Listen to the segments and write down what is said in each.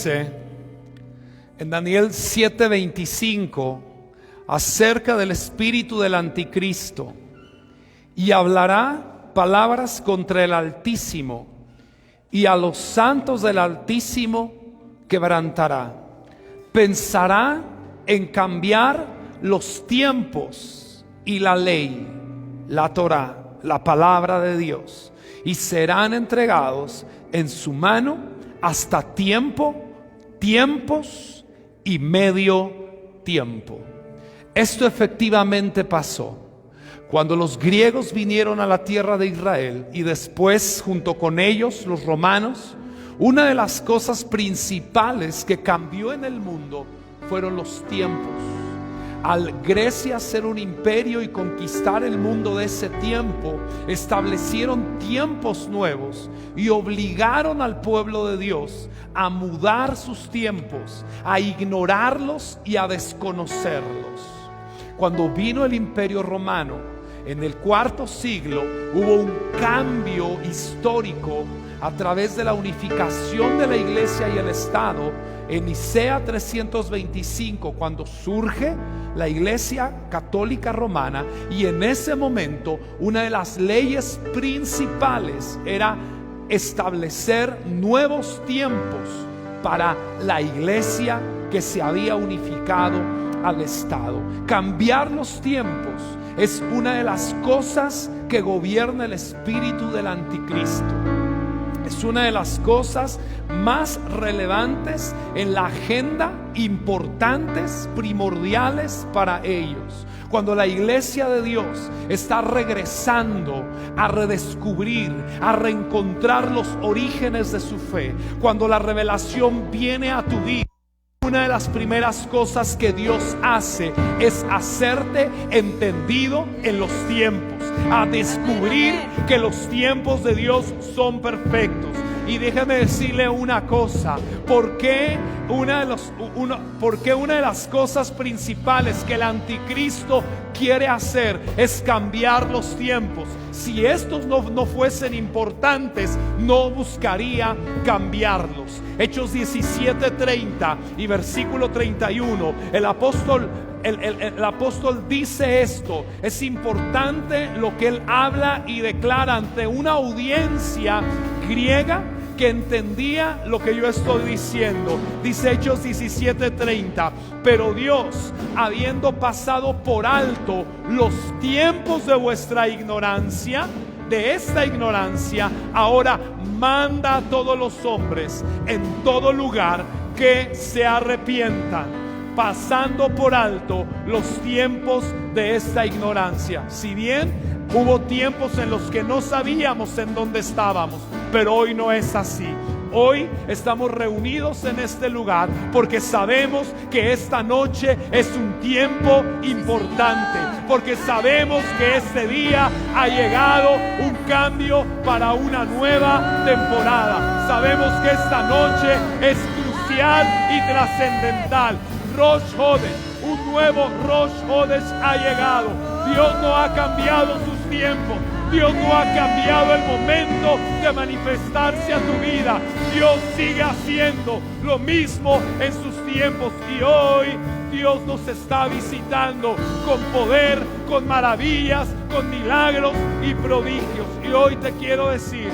dice en Daniel 7:25 acerca del espíritu del anticristo: y hablará palabras contra el Altísimo, y a los santos del Altísimo quebrantará. Pensará en cambiar los tiempos y la ley, la Torá, la palabra de Dios, y serán entregados en su mano hasta tiempos y medio tiempo. Esto efectivamente pasó cuando los griegos vinieron a la tierra de Israel, y después junto con ellos los romanos. Una de las cosas principales que cambió en el mundo fueron los tiempos. Al Grecia ser un imperio y conquistar el mundo de ese tiempo, establecieron tiempos nuevos y obligaron al pueblo de Dios a mudar sus tiempos, a ignorarlos y a desconocerlos. Cuando vino el imperio romano en el cuarto siglo, hubo un cambio histórico a través de la unificación de la iglesia y el Estado. En Nicea 325, cuando surge la iglesia católica romana, y en ese momento una de las leyes principales era establecer nuevos tiempos para la iglesia que se había unificado al Estado. Cambiar los tiempos es una de las cosas que gobierna el espíritu del anticristo. Es una de las cosas más relevantes en la agenda, importantes, primordiales para ellos. Cuando la iglesia de Dios está regresando a redescubrir, a reencontrar los orígenes de su fe, cuando la revelación viene a tu vida, una de las primeras cosas que Dios hace es hacerte entendido en los tiempos, a descubrir que los tiempos de Dios son perfectos. Y déjame decirle una cosa: ¿por qué una de las cosas principales que el anticristo quiere hacer es cambiar los tiempos? Si estos no fuesen importantes, no buscaría cambiarlos. Hechos 17:30 y versículo 31, el apóstol dice esto. Es importante lo que él habla y declara ante una audiencia griega que entendía lo que yo estoy diciendo. Dice Hechos 17:30: pero Dios, habiendo pasado por alto los tiempos de vuestra ignorancia, de esta ignorancia, ahora manda a todos los hombres en todo lugar que se arrepientan, pasando por alto los tiempos de esta ignorancia. Si bien hubo tiempos en los que no sabíamos en dónde estábamos, pero hoy no es así. Hoy estamos reunidos en este lugar porque sabemos que esta noche es un tiempo importante, porque sabemos que este día ha llegado un cambio para una nueva temporada. Sabemos que esta noche es crucial y trascendental. Rosh Hodesh, un nuevo Rosh Hodesh ha llegado. Dios no ha cambiado sus tiempos. Dios no ha cambiado el momento de manifestarse a tu vida. Dios sigue haciendo lo mismo en sus tiempos, y hoy Dios nos está visitando con poder, con maravillas, con milagros y prodigios. Y hoy te quiero decir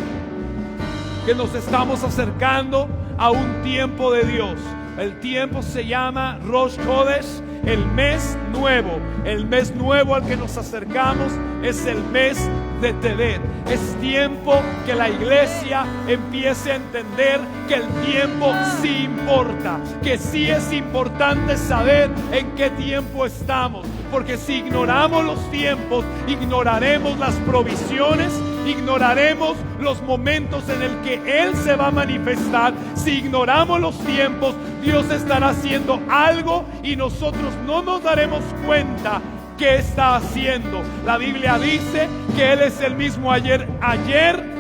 que nos estamos acercando a un tiempo de Dios. El tiempo se llama Rosh Hodesh, el mes nuevo. El mes nuevo al que nos acercamos es el mes de Tevet. Es tiempo que la iglesia empiece a entender que el tiempo sí importa, que sí es importante saber en qué tiempo estamos, porque si ignoramos los tiempos, ignoraremos las provisiones, ignoraremos los momentos en el que Él se va a manifestar. Si ignoramos los tiempos, Dios estará haciendo algo y nosotros no nos daremos cuenta qué está haciendo. La Biblia dice que Él es el mismo ayer,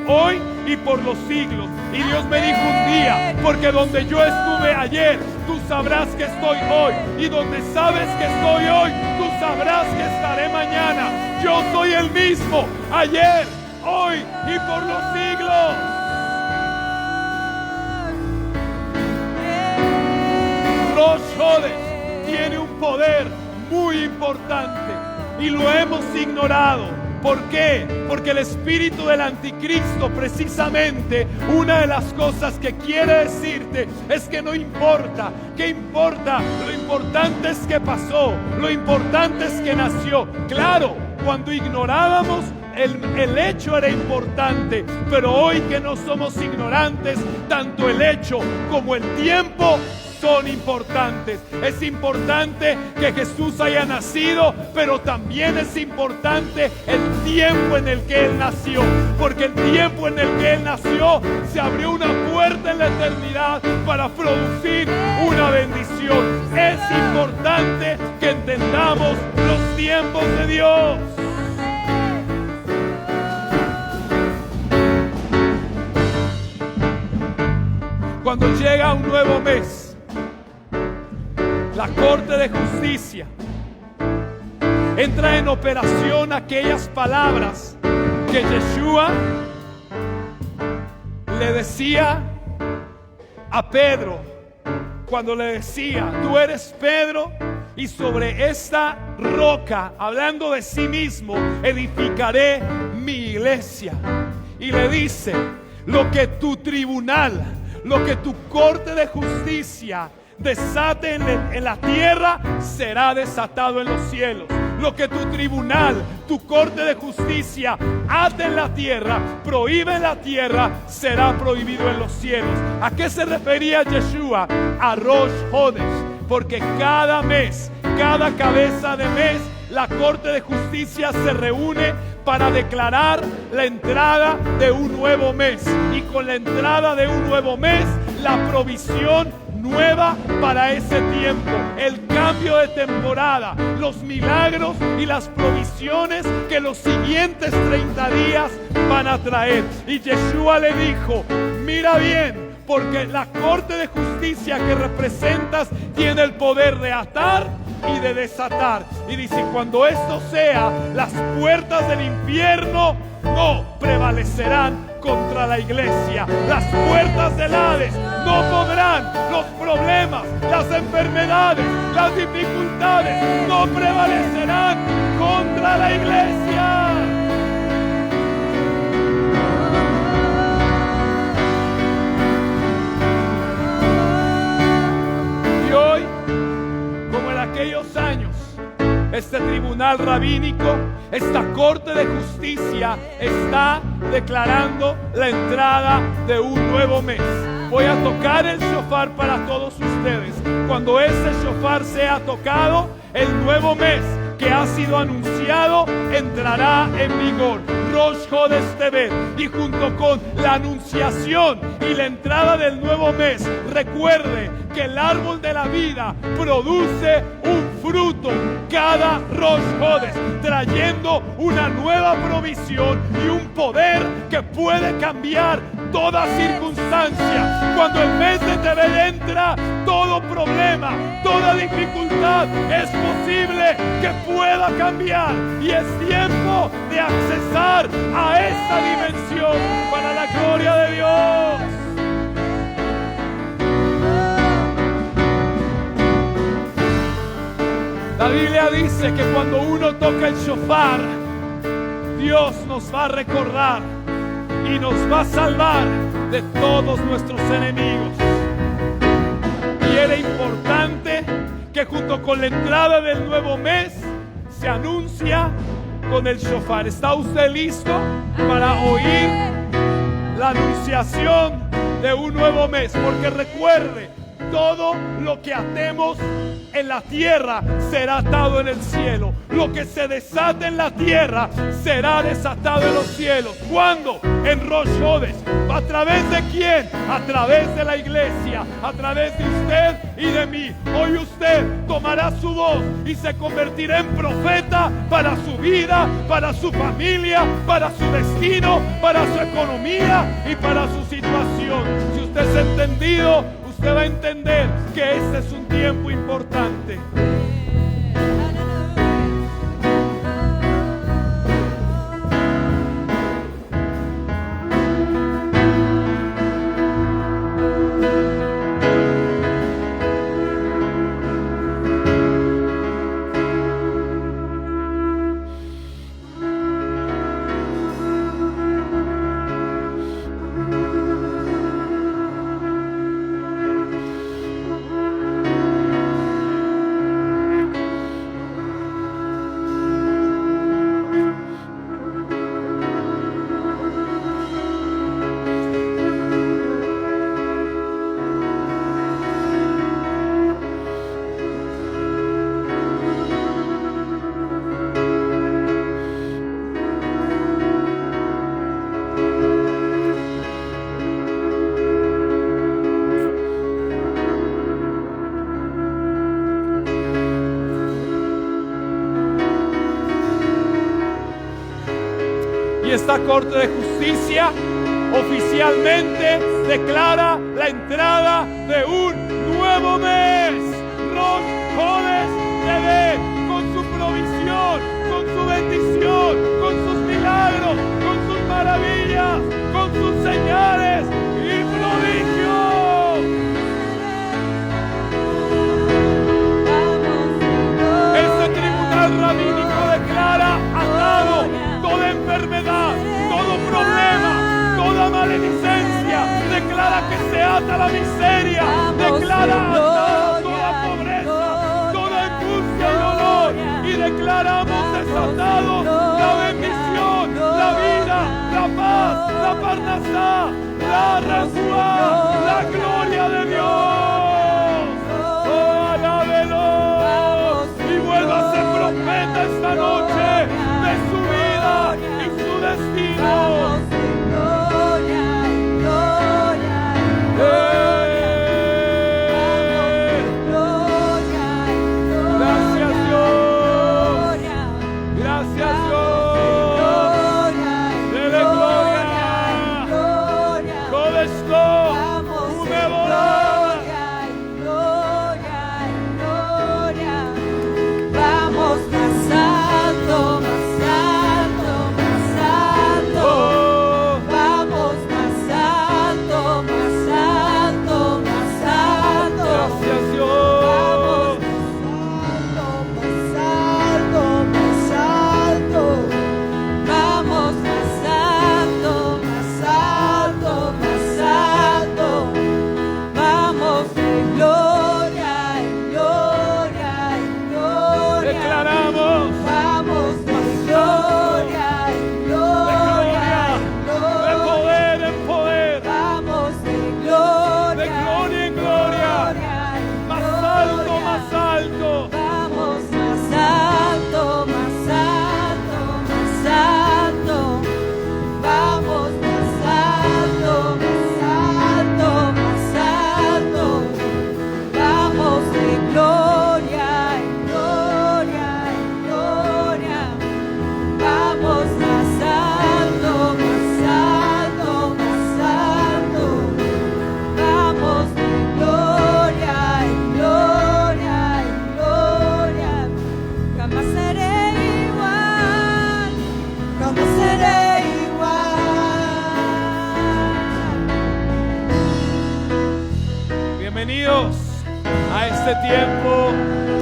hoy y por los siglos. Y Dios me dijo un día: porque donde yo estuve ayer, tú sabrás que estoy hoy, y donde sabes que estoy hoy, tú sabrás que estaré mañana. Yo soy el mismo ayer, hoy y por los siglos. poder muy importante y lo hemos ignorado. ¿Por qué? Porque el espíritu del anticristo, precisamente, una de las cosas que quiere decirte es que no importa. ¿Qué importa? Lo importante es que pasó, lo importante es que nació. Claro, cuando ignorábamos, el hecho era importante, pero hoy que no somos ignorantes, tanto el hecho como el tiempo son importantes. Es importante que Jesús haya nacido, pero también es importante el tiempo en el que Él nació, porque el tiempo en el que Él nació se abrió una puerta en la eternidad para producir una bendición. Es importante que entendamos los tiempos de Dios. Cuando llega un nuevo mes, la Corte de Justicia entra en operación aquellas palabras que Yeshua le decía a Pedro, cuando le decía: tú eres Pedro, y sobre esta roca, hablando de sí mismo, edificaré mi iglesia. Y le dice: lo que tu tribunal, lo que tu corte de justicia desate en la tierra, será desatado en los cielos. Lo que tu tribunal, tu corte de justicia ate en la tierra, prohíbe en la tierra, será prohibido en los cielos. ¿A qué se refería Yeshua? A Rosh Hodesh, porque cada mes, cada cabeza de mes, la Corte de Justicia se reúne para declarar la entrada de un nuevo mes. Y con la entrada de un nuevo mes, la provisión nueva para ese tiempo, el cambio de temporada, los milagros y las provisiones que los siguientes 30 días van a traer. Y Yeshua le dijo: mira bien, porque la Corte de Justicia que representas tiene el poder de atar y de desatar. Y dice: cuando esto sea, las puertas del infierno no prevalecerán contra la iglesia. Las puertas del Hades no podrán, los problemas, las enfermedades, las dificultades no prevalecerán contra la iglesia. Y hoy, como en aquellos años, este tribunal rabínico, esta corte de justicia está declarando la entrada de un nuevo mes. Voy a tocar el shofar para todos ustedes. Cuando ese shofar sea tocado, el nuevo mes que ha sido anunciado entrará en vigor. Rosh Hodesh Tevet. Y junto con la anunciación y la entrada del nuevo mes, recuerde que el árbol de la vida produce un fruto cada Rosh Hodesh, trayendo una nueva provisión y un poder que puede cambiar toda circunstancia. Cuando el mes de Tevet entra, todo problema, toda dificultad es posible que pueda cambiar, y es tiempo de accesar a esta dimensión para la gloria de Dios. La Biblia dice que cuando uno toca el shofar, Dios nos va a recordar y nos va a salvar de todos nuestros enemigos. Y era importante que junto con la entrada del nuevo mes se anuncia con el shofar. ¿Está usted listo para oír la anunciación de un nuevo mes? Porque recuerde, todo lo que atemos en la tierra será atado en el cielo. Lo que se desate en la tierra será desatado en los cielos. ¿Cuándo? En Rosh Hodesh. ¿A través de quién? A través de la iglesia, a través de usted y de mí. Hoy usted tomará su voz y se convertirá en profeta para su vida, para su familia, para su destino, para su economía y para su situación. Si usted es entendido, usted va a entender que este es un tiempo importante. Y esta Corte de Justicia oficialmente declara la entrada de un nuevo mes. Rosh Hodesh Tevet, con su provisión, con su bendición, con sus milagros, con sus maravillas, con sus señales y prodigios. Este tribunal rabínico declara atado toda enfermedad, todo problema, toda maledicencia, declara que se ata la miseria, declara atada toda pobreza, toda angustia y dolor, y declaramos desatado la bendición, la vida, la paz, la parnasá, la refuá, la gloria de Dios. Oh, alábelo y vuelva a ser profeta esta noche de su vida y su destino. Bienvenidos a este tiempo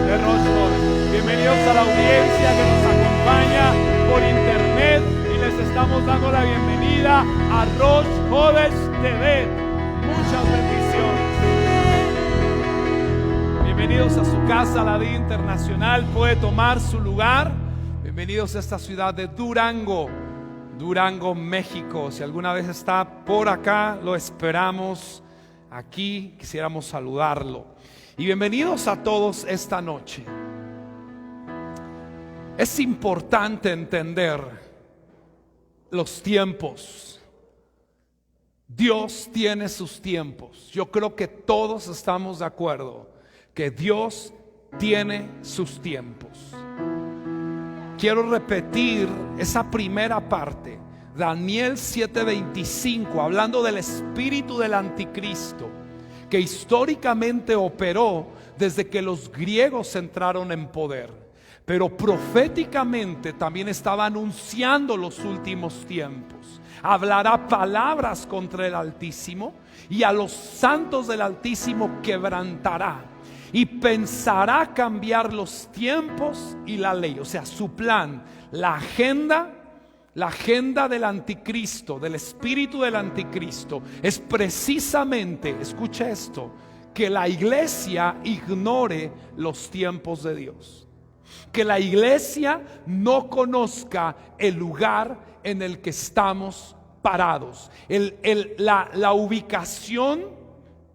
de Rosh Hodesh. Bienvenidos a la audiencia que nos acompaña por internet y les estamos dando la bienvenida a Rosh Hodesh Tevet. Muchas bendiciones. Bienvenidos a su casa, la Vida Internacional. Puede tomar su lugar. Bienvenidos a esta ciudad de Durango, México. Si alguna vez está por acá, lo esperamos. Aquí quisiéramos saludarlo. Y bienvenidos a todos esta noche. Es importante entender los tiempos. Dios tiene sus tiempos. Yo creo que todos estamos de acuerdo que Dios tiene sus tiempos. Quiero repetir esa primera parte. Daniel 7:25, hablando del espíritu del anticristo, que históricamente operó desde que los griegos entraron en poder, pero proféticamente también estaba anunciando los últimos tiempos. Hablará palabras contra el Altísimo y a los santos del Altísimo quebrantará, y pensará cambiar los tiempos y la ley. O sea, su plan, la agenda del anticristo, del espíritu del anticristo, es precisamente, escucha esto, que la iglesia ignore los tiempos de Dios, que la iglesia no conozca el lugar en el que estamos parados, la ubicación,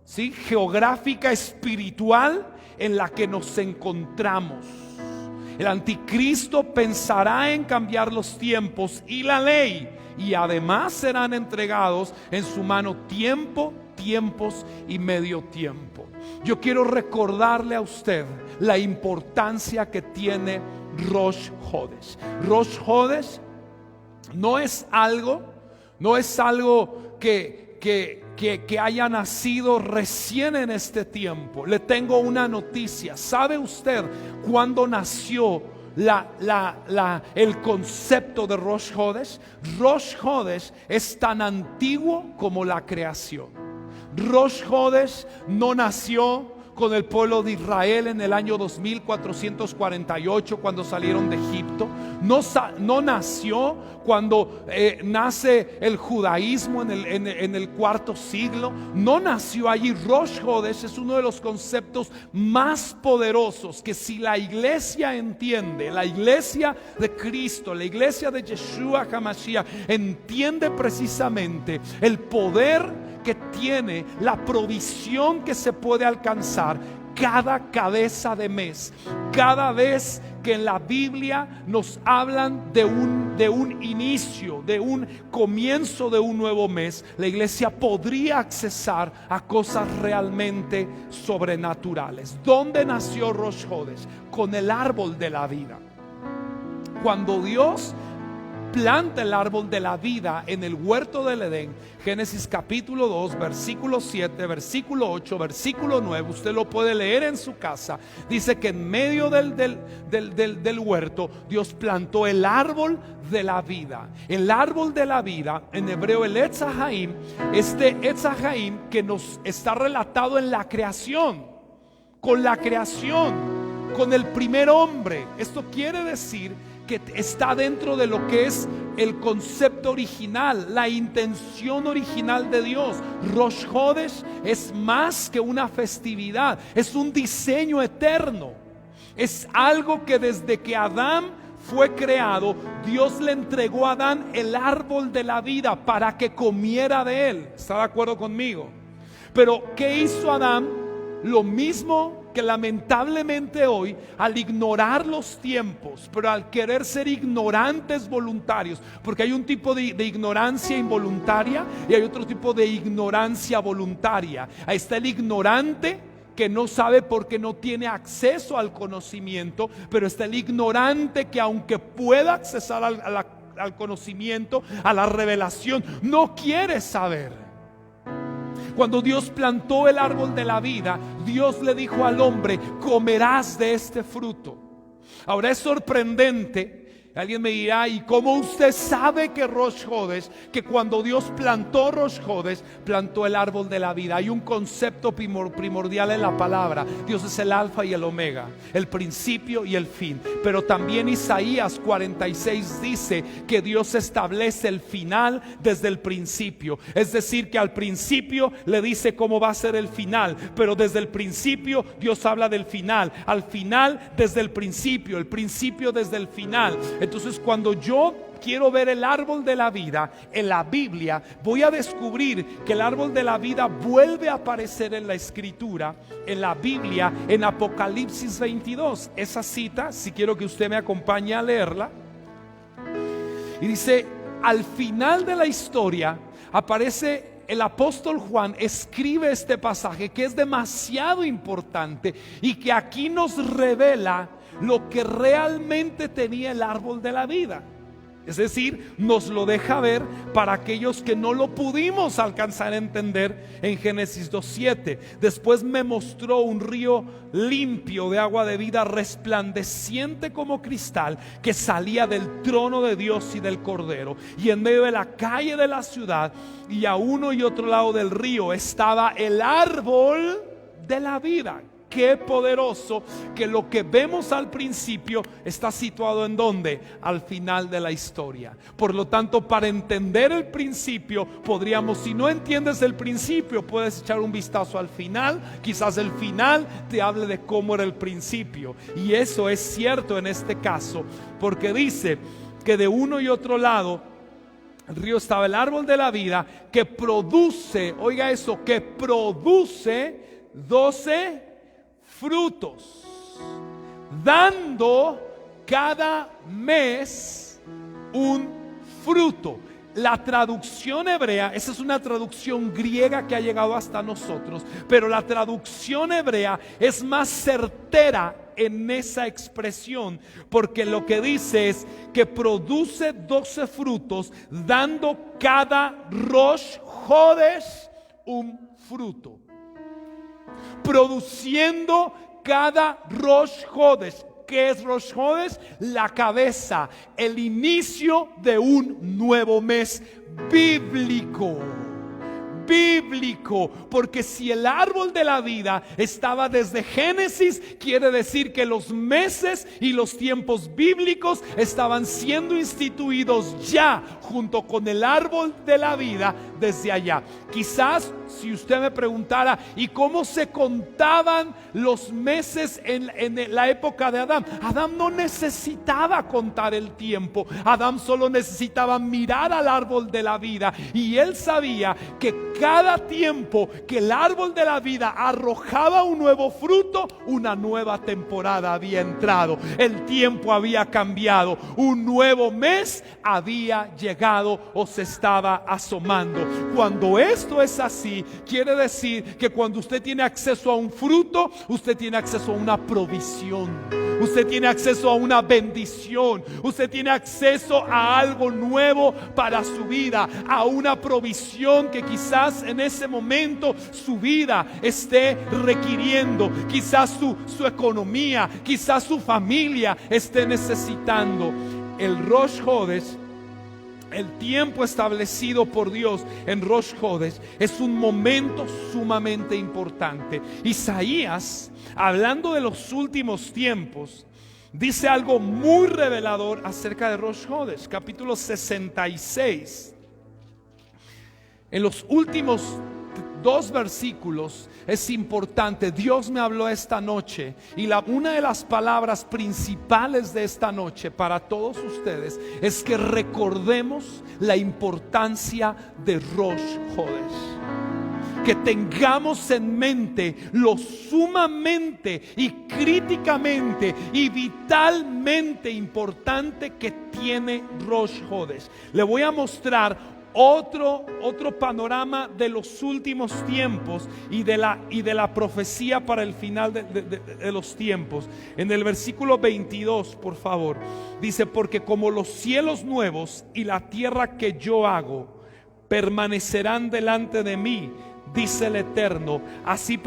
¿sí?, geográfica, espiritual en la que nos encontramos. El anticristo pensará en cambiar los tiempos y la ley, y además serán entregados en su mano tiempo, tiempos y medio tiempo. Yo quiero recordarle a usted la importancia que tiene Rosh Hodesh. Rosh Hodesh no es algo que haya nacido recién en este tiempo. Le tengo una noticia. ¿Sabe usted cuándo nació el concepto de Rosh Hodesh? Rosh Hodesh es tan antiguo como la creación. Rosh Hodesh no nació con el pueblo de Israel en el año 2448 cuando salieron de Egipto. No nació cuando nace el judaísmo en el cuarto siglo. No nació allí. Rosh Hodesh es uno de los conceptos más poderosos que, si la iglesia entiende, la iglesia de Cristo, la iglesia de Yeshua HaMashiach entiende precisamente el poder que tiene, la provisión que se puede alcanzar cada cabeza de mes. Cada vez que en la Biblia nos hablan de un inicio, de un comienzo de un nuevo mes, la iglesia podría accesar a cosas realmente sobrenaturales. ¿Dónde nació Rosh Hodesh? Con el árbol de la vida. Cuando Dios planta el árbol de la vida en el huerto del Edén, Génesis capítulo 2, versículo 7, versículo 8, versículo 9, usted lo puede leer en su casa. Dice que en medio del huerto Dios plantó el árbol de la vida. El árbol de la vida, en hebreo el Etz HaHaim, este Etz HaHaim que nos está relatado en la creación, con la creación, con el primer hombre. Esto quiere decir que está dentro de lo que es el concepto original, la intención original de Dios. Rosh Hodesh es más que una festividad, es un diseño eterno. Es algo que desde que Adán fue creado, Dios le entregó a Adán el árbol de la vida para que comiera de él. ¿Está de acuerdo conmigo? Pero ¿qué hizo Adán? Lo mismo que lamentablemente hoy, al ignorar los tiempos, pero al querer ser ignorantes voluntarios, porque hay un tipo de ignorancia involuntaria y hay otro tipo de ignorancia voluntaria. Ahí está el ignorante que no sabe porque no tiene acceso al conocimiento, pero está el ignorante que, aunque pueda accesar al conocimiento, a la revelación, no quiere saber. Cuando Dios plantó el árbol de la vida, Dios le dijo al hombre: comerás de este fruto. Ahora es sorprendente. Alguien me dirá: ¿y cómo usted sabe que Rosh Hodesh, que cuando Dios plantó Rosh Hodesh, plantó el árbol de la vida? Hay un concepto primordial en la palabra. Dios es el alfa y el omega, el principio y el fin. Pero también Isaías 46 dice que Dios establece el final desde el principio. Es decir, que al principio le dice cómo va a ser el final, pero desde el principio Dios habla del final. Al final desde el principio desde el final. Entonces, cuando yo quiero ver el árbol de la vida en la Biblia, voy a descubrir que el árbol de la vida vuelve a aparecer en la escritura, en la Biblia, en Apocalipsis 22. Esa cita, si quiero que usted me acompañe a leerla, y dice: al final de la historia aparece el apóstol Juan, escribe este pasaje que es demasiado importante y que aquí nos revela lo que realmente tenía el árbol de la vida. Es decir, nos lo deja ver para aquellos que no lo pudimos alcanzar a entender en Génesis 2:7. Después me mostró un río limpio de agua de vida, resplandeciente como cristal, que salía del trono de Dios y del Cordero. Y en medio de la calle de la ciudad, y a uno y otro lado del río, estaba el árbol de la vida. Qué poderoso que lo que vemos al principio está situado ¿en dónde? Al final de la historia. Por lo tanto, para entender el principio, podríamos, si no entiendes el principio, puedes echar un vistazo al final. Quizás el final te hable de cómo era el principio. Y eso es cierto en este caso, porque dice que de uno y otro lado el río estaba el árbol de la vida, que produce, oiga eso, que produce 12 frutos, dando cada mes un fruto. la traducción hebrea, esa es una traducción griega que ha llegado hasta nosotros, pero la traducción hebrea es más certera en esa expresión, porque lo que dice es que produce 12 frutos, dando cada Rosh Hodesh un fruto. Produciendo cada Rosh Hodesh. ¿Qué es Rosh Hodesh? La cabeza, el inicio de un nuevo mes bíblico. Bíblico, porque si el árbol de la vida estaba desde Génesis, quiere decir que los meses y los tiempos bíblicos estaban siendo instituidos ya junto con el árbol de la vida desde allá. Quizás si usted me preguntara, ¿y cómo se contaban los meses en la época de Adán? Adán no necesitaba contar el tiempo. Adán solo necesitaba mirar al árbol de la vida, y él sabía que cada tiempo que el árbol de la vida arrojaba un nuevo fruto, una nueva temporada había entrado. El tiempo había cambiado. Un nuevo mes había llegado o se estaba asomando. Cuando esto es así, quiere decir que cuando usted tiene acceso a un fruto, usted tiene acceso a una provisión. Usted tiene acceso a una bendición. Usted tiene acceso a algo nuevo para su vida, a una provisión que quizás en ese momento su vida esté requiriendo. Quizás su economía, quizás su familia esté necesitando. El Rosh Hodesh, el tiempo establecido por Dios en Rosh Hodesh, es un momento sumamente importante. Isaías, hablando de los últimos tiempos, dice algo muy revelador acerca de Rosh Hodesh. Capítulo 66. En los últimos 2 versículos es importante. Dios me habló esta noche, y una de las palabras principales de esta noche para todos ustedes es que recordemos la importancia de Rosh Hodesh. Que tengamos en mente lo sumamente y críticamente y vitalmente importante que tiene Rosh Hodesh. Le voy a mostrar otro panorama de los últimos tiempos y de la profecía para el final de los tiempos. En el versículo 22, por favor, dice: porque como los cielos nuevos y la tierra que yo hago permanecerán delante de mí, dice el Eterno, así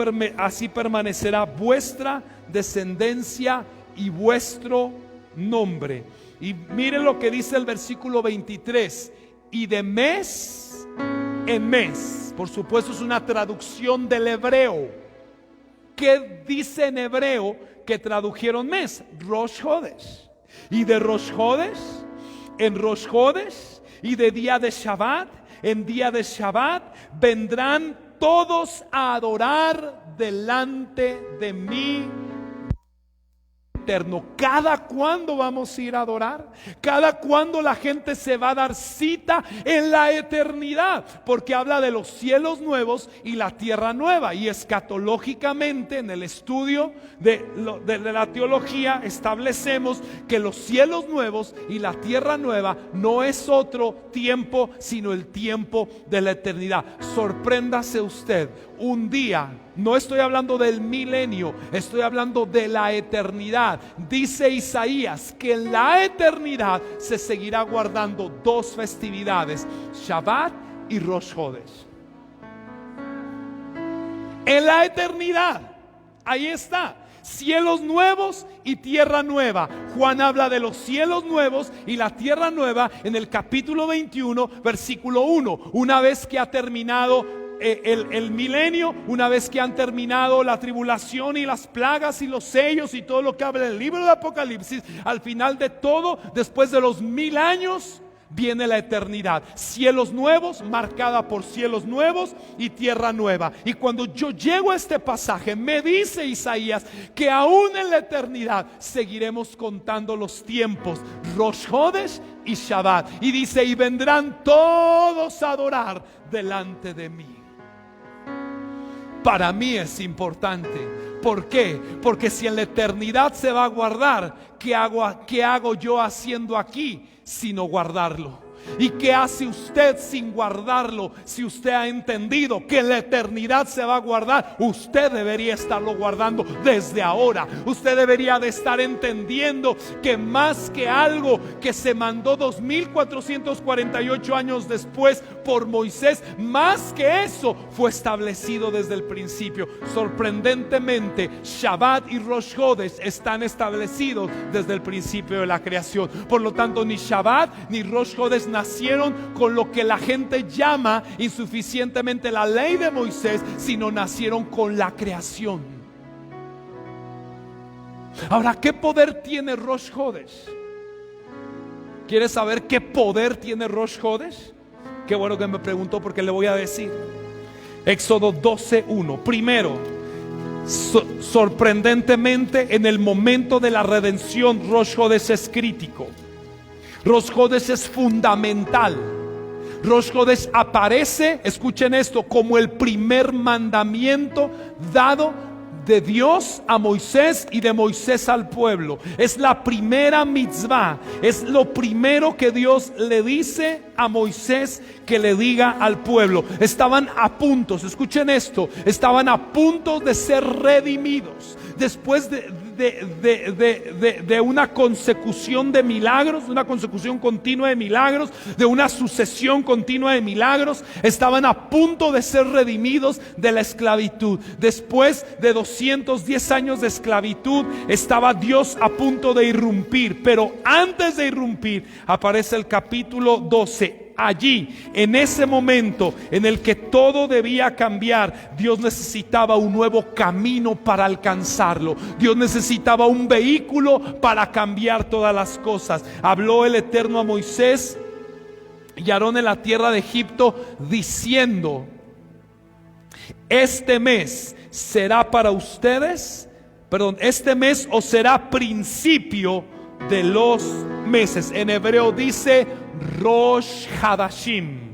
permanecerá vuestra descendencia y vuestro nombre. Y miren lo que dice el versículo 23: y de mes en mes. Por supuesto es una traducción del hebreo. ¿Qué dice en hebreo que tradujeron mes? Rosh Hodesh. Y de Rosh Hodesh en Rosh Hodesh, y de día de Shabbat en día de Shabbat, vendrán todos a adorar delante de mí eterno. ¿Cada cuándo vamos a ir a adorar? ¿Cada cuándo la gente se va a dar cita? En la eternidad, porque habla de los cielos nuevos y la tierra nueva. Y escatológicamente, en el estudio de la teología, establecemos que los cielos nuevos y la tierra nueva no es otro tiempo, sino el tiempo de la eternidad. Sorpréndase usted, un día, no estoy hablando del milenio, estoy hablando de la eternidad. Dice Isaías que en la eternidad se seguirá guardando 2 festividades: Shabbat y Rosh Hodesh. En la eternidad, ahí está. Cielos nuevos y tierra nueva. Juan habla de los cielos nuevos y la tierra nueva en el capítulo 21, versículo 1. Una vez que ha terminado el milenio, una vez que han terminado la tribulación y las plagas y los sellos y todo lo que habla el libro de Apocalipsis, al final de todo, después de los 1000 años, viene la eternidad. Cielos nuevos, marcada por cielos nuevos y tierra nueva. Y cuando yo llego a este pasaje, me dice Isaías que aún en la eternidad seguiremos contando los tiempos, Rosh Hodesh y Shabbat. Y dice: y vendrán todos a adorar delante de mí. Para mí es importante. ¿Por qué? Porque si en la eternidad se va a guardar, ¿qué hago yo haciendo aquí sino guardarlo? ¿Y qué hace usted sin guardarlo? Si usted ha entendido que la eternidad se va a guardar, usted debería estarlo guardando desde ahora. Usted debería de estar entendiendo que más que algo que se mandó 2448 años después por Moisés, más que eso fue establecido desde el principio. Sorprendentemente, Shabbat y Rosh Hodesh están establecidos desde el principio de la creación. Por lo tanto, ni Shabbat ni Rosh Hodesh nacieron con lo que la gente llama insuficientemente la ley de Moisés, sino nacieron con la creación. Ahora, ¿qué poder tiene Rosh Hodesh? ¿Quieres saber qué poder tiene Rosh Hodesh? Qué bueno que me preguntó, porque le voy a decir. Éxodo 12:1. Primero, sorprendentemente, en el momento de la redención, Rosh Hodesh es crítico. Rosh Hodesh es fundamental. Rosh Hodesh aparece, escuchen esto, como el primer mandamiento dado de Dios a Moisés y de Moisés al pueblo. Es la primera mitzvah, es lo primero que Dios le dice a Moisés que le diga al pueblo. Estaban a punto, escuchen esto, estaban a punto de ser redimidos después de una consecución de milagros, de una consecución continua de milagros, de una sucesión continua de milagros. Estaban a punto de ser redimidos de la esclavitud. Después de 210 años de esclavitud, estaba Dios a punto de irrumpir. Pero antes de irrumpir, aparece el capítulo 12. Allí, en ese momento en el que todo debía cambiar, Dios necesitaba un nuevo camino para alcanzarlo. Dios necesitaba un vehículo para cambiar todas las cosas. Habló el Eterno a Moisés y a Aarón en la tierra de Egipto, diciendo: este mes será para ustedes, este mes os será principio de los meses. En hebreo dice Rosh Hadashim.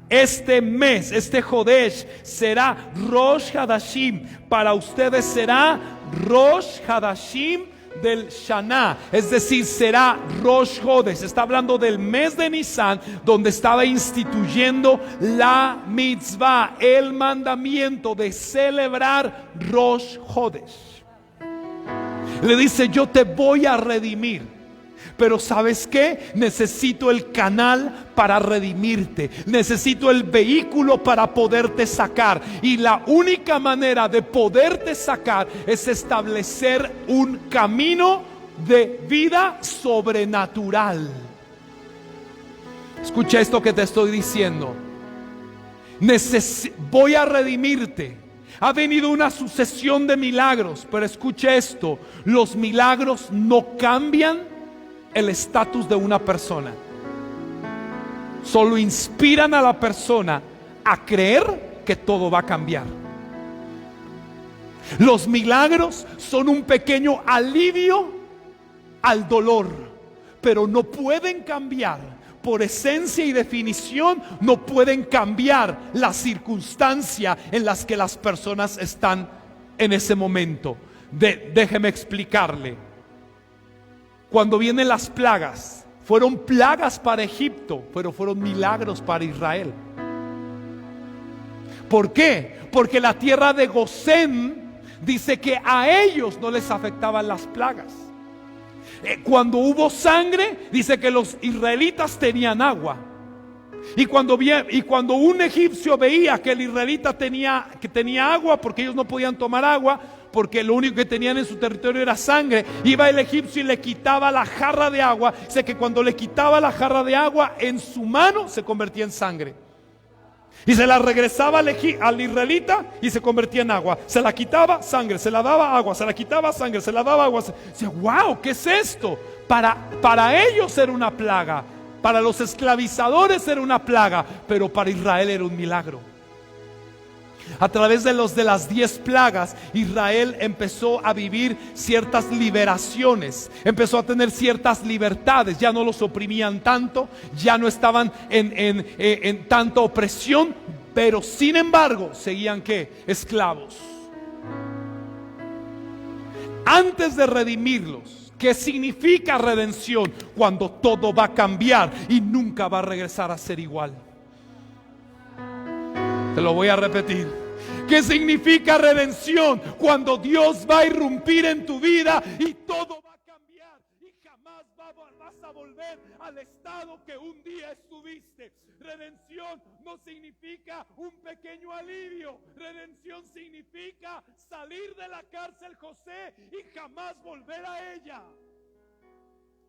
Este mes, este Hodesh será Rosh Hadashim. Para ustedes será Rosh Hadashim del Shana, es decir, será Rosh Hodesh. Está hablando del mes de Nisan, donde estaba instituyendo la mitzvah, el mandamiento de celebrar Rosh Hodesh. Le dice: yo te voy a redimir. Pero ¿sabes qué? Necesito el canal para redimirte. Necesito el vehículo para poderte sacar. Y la única manera de poderte sacar es establecer un camino de vida sobrenatural. Escucha esto que te estoy diciendo. Voy a redimirte. Ha venido una sucesión de milagros, pero escucha esto: los milagros no cambian el estatus de una persona, solo inspiran a la persona a creer que todo va a cambiar. Los milagros son un pequeño alivio al dolor, pero no pueden cambiar, por esencia y definición, no pueden cambiar la circunstancia en las que las personas están en ese momento. Déjeme explicarle. Cuando vienen las plagas, fueron plagas para Egipto, pero fueron milagros para Israel. ¿Por qué? Porque la tierra de Gosén dice que a ellos no les afectaban las plagas. Cuando hubo sangre, dice que los israelitas tenían agua. Y cuando un egipcio veía que el israelita tenía agua, porque ellos no podían tomar agua, porque lo único que tenían en su territorio era sangre, iba el egipcio y le quitaba la jarra de agua. Sé que cuando le quitaba la jarra de agua, en su mano se convertía en sangre. Y se la regresaba al israelita y se convertía en agua. Se la quitaba, sangre, se la daba agua, se la quitaba, sangre, se la daba agua. Dice: wow, ¿qué es esto? Para ellos era una plaga, para los esclavizadores era una plaga, pero para Israel era un milagro. A través de las 10 plagas, Israel empezó a vivir ciertas liberaciones, empezó a tener ciertas libertades. Ya no los oprimían tanto, ya no estaban en tanta opresión, pero sin embargo seguían ¿qué? Esclavos. Antes de redimirlos, ¿Qué significa redención? Cuando todo va a cambiar y nunca va a regresar a ser igual. Te lo voy a repetir. ¿Qué significa redención? Cuando Dios va a irrumpir en tu vida y todo va a cambiar y jamás vas a volver al estado que un día estuviste. Redención no significa un pequeño alivio. Redención significa salir de la cárcel, José, y jamás volver a ella.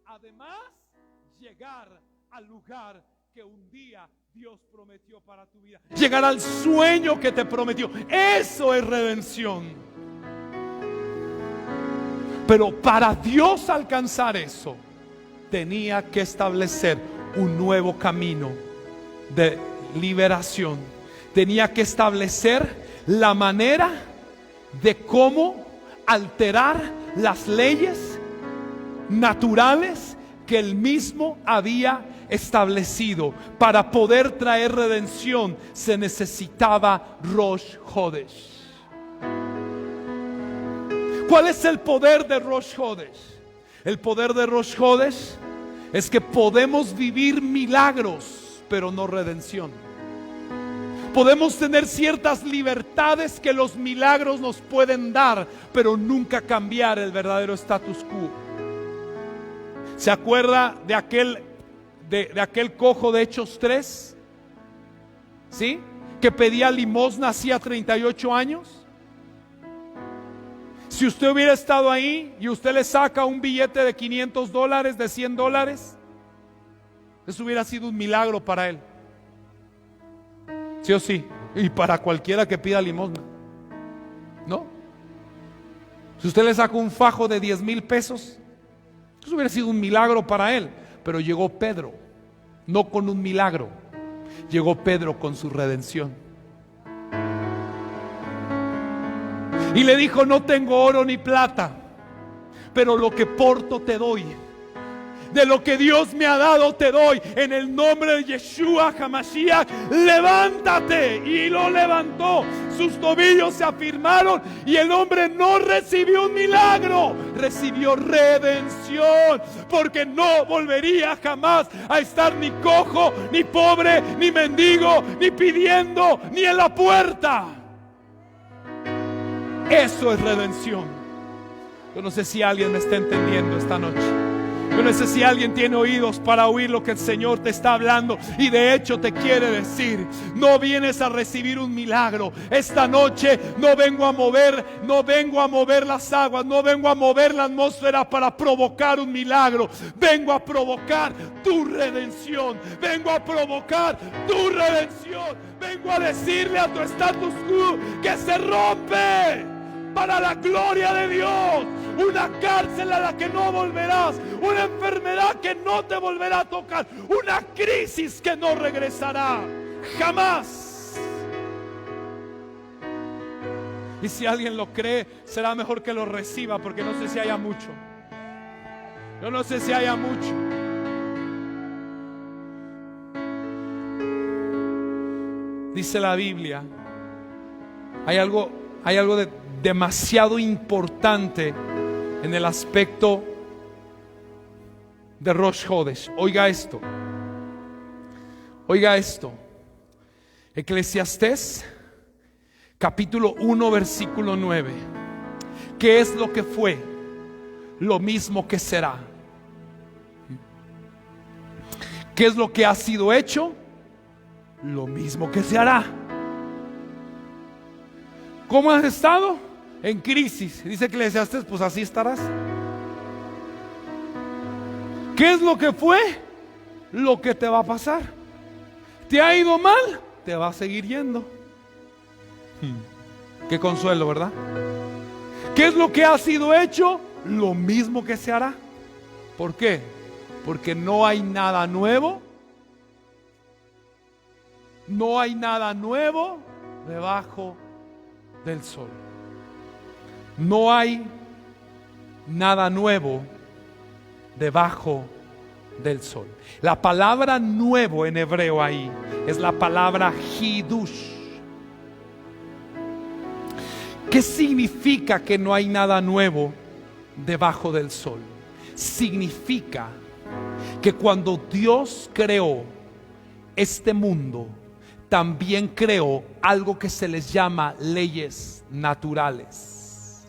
Además, llegar al lugar que un día Dios prometió para tu vida. Llegar al sueño que te prometió. Eso es redención. Pero para Dios alcanzar eso, tenía que establecer un nuevo camino de liberación. Tenía que establecer la manera de cómo alterar las leyes naturales que él mismo había establecido. Para poder traer redención se necesitaba Rosh Hodesh. ¿Cuál es el poder de Rosh Hodesh? El poder de Rosh Hodesh es que podemos vivir milagros, pero no redención. Podemos tener ciertas libertades que los milagros nos pueden dar, pero nunca cambiar el verdadero status quo. ¿Se acuerda de aquel cojo de Hechos 3? ¿Sí? Que pedía limosna hacía 38 años. Si usted hubiera estado ahí y usted le saca un billete de $500, de $100, eso hubiera sido un milagro para él. ¿Sí o sí? Y para cualquiera que pida limosna, ¿no? Si usted le saca un fajo de 10,000 pesos, eso hubiera sido un milagro para él. Pero llegó Pedro, no con un milagro. Llegó Pedro con su redención. Y le dijo: no tengo oro ni plata, pero lo que porto te doy. De lo que Dios me ha dado te doy. En el nombre de Yeshua HaMashiach, levántate. Y lo levantó. Sus tobillos se afirmaron y el hombre no recibió un milagro, recibió redención, porque no volvería jamás a estar ni cojo, ni pobre, ni mendigo, ni pidiendo, ni en la puerta. Eso es redención. Yo no sé si alguien me está entendiendo esta noche. Yo no sé si alguien tiene oídos para oír lo que el Señor te está hablando. Y de hecho te quiere decir: no vienes a recibir un milagro. Esta noche no vengo a mover las aguas, no vengo a mover la atmósfera para provocar un milagro. Vengo a provocar tu redención. Vengo a provocar tu redención. Vengo a decirle a tu status quo que se rompe para la gloria de Dios. Una cárcel a la que no volverás, una enfermedad que no te volverá a tocar, una crisis que no regresará jamás. Y si alguien lo cree, será mejor que lo reciba, porque no sé si haya mucho. Yo no sé si haya mucho. Dice la Biblia, hay algo de demasiado importante en el aspecto de Rosh Hodesh. Oiga esto. Oiga esto. Eclesiastés capítulo 1 versículo 9. ¿Qué es lo que fue? Lo mismo que será. ¿Qué es lo que ha sido hecho? Lo mismo que se hará. ¿Cómo has estado? En crisis. Dice Eclesiastés, pues así estarás. ¿Qué es lo que fue? Lo que te va a pasar. ¿Te ha ido mal? Te va a seguir yendo. Qué consuelo, ¿verdad? ¿Qué es lo que ha sido hecho? Lo mismo que se hará. ¿Por qué? Porque no hay nada nuevo. No hay nada nuevo debajo del sol. No hay nada nuevo debajo del sol. La palabra nuevo en hebreo ahí es la palabra hidush. ¿Qué significa que no hay nada nuevo debajo del sol? significa que cuando Dios creó este mundo, también creó algo que se les llama leyes naturales.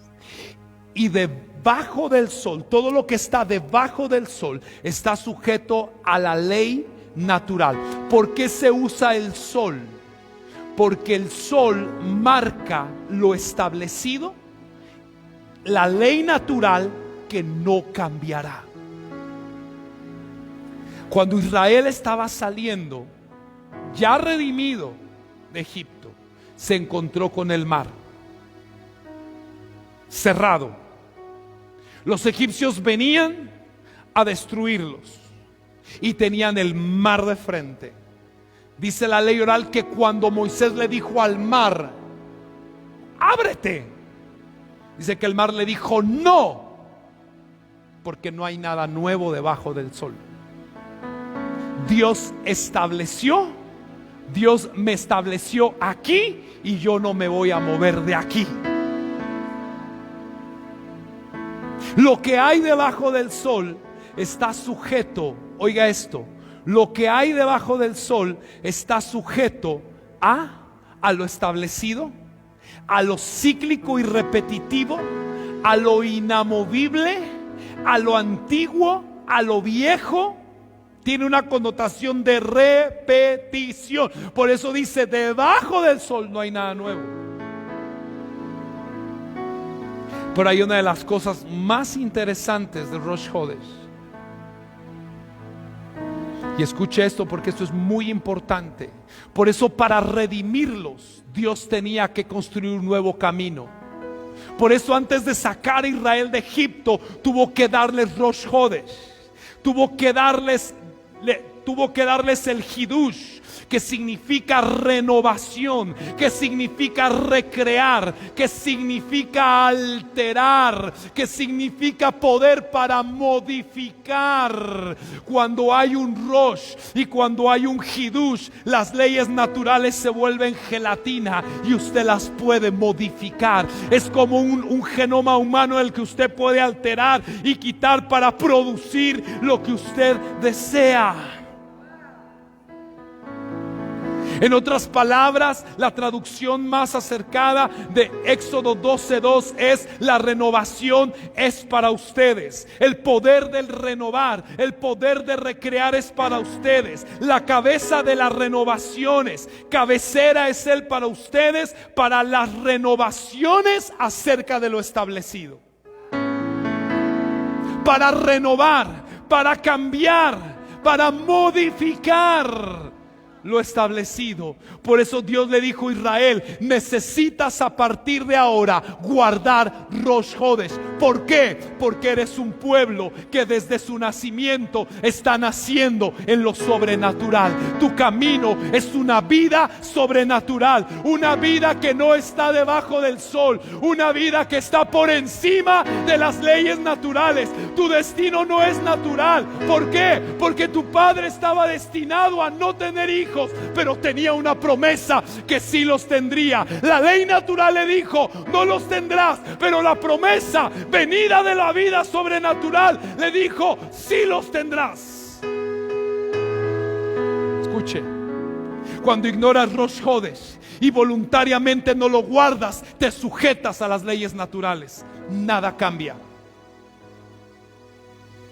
Y debajo del sol, todo lo que está debajo del sol está sujeto a la ley natural. ¿Por qué se usa el sol? Porque el sol marca lo establecido, la ley natural que no cambiará. Cuando Israel estaba saliendo, ya redimido de Egipto, se encontró con el mar cerrado. Los egipcios venían a destruirlos y tenían el mar de frente. Dice la ley oral que cuando Moisés le dijo al mar: ábrete, dice que el mar le dijo: no, porque no hay nada nuevo debajo del sol. Dios me estableció aquí y yo no me voy a mover de aquí. Lo que hay debajo del sol está sujeto, oiga esto, lo que hay debajo del sol está sujeto a lo establecido, a lo cíclico y repetitivo, a lo inamovible, a lo antiguo, a lo viejo. Tiene una connotación de repetición. Por eso dice: debajo del sol no hay nada nuevo. Pero hay una de las cosas más interesantes de Rosh Hodesh. Y escuche esto, porque esto es muy importante. Por eso, para redimirlos, Dios tenía que construir un nuevo camino. Por eso, antes de sacar a Israel de Egipto, tuvo que darles Rosh Hodesh. Tuvo que darles el Hidush, que significa renovación, que significa recrear, que significa alterar, que significa poder para modificar. Cuando hay un Rosh y cuando hay un Hidush, las leyes naturales se vuelven gelatina y usted las puede modificar. Es como un genoma humano el que usted puede alterar y quitar para producir lo que usted desea. En otras palabras, la traducción más acercada de Éxodo 12:2 es: la renovación es para ustedes. El poder del renovar, el poder de recrear es para ustedes. La cabeza de las renovaciones, cabecera es Él para ustedes, para las renovaciones acerca de lo establecido. Para renovar, para cambiar, para modificar lo establecido. Por eso Dios le dijo a Israel: necesitas a partir de ahora guardar Rosh Hodesh. ¿Por qué? Porque eres un pueblo que desde su nacimiento está naciendo en lo sobrenatural. Tu camino es una vida sobrenatural, una vida que no está debajo del sol, una vida que está por encima de las leyes naturales. Tu destino no es natural. ¿Por qué? Porque tu padre estaba destinado a no tener hijos, pero tenía una promesa que sí los tendría. La ley natural le dijo: no los tendrás, pero la promesa venida de la vida sobrenatural le dijo: sí los tendrás. Escuche, cuando ignoras Rosh Hodesh y voluntariamente no lo guardas, te sujetas a las leyes naturales. Nada cambia.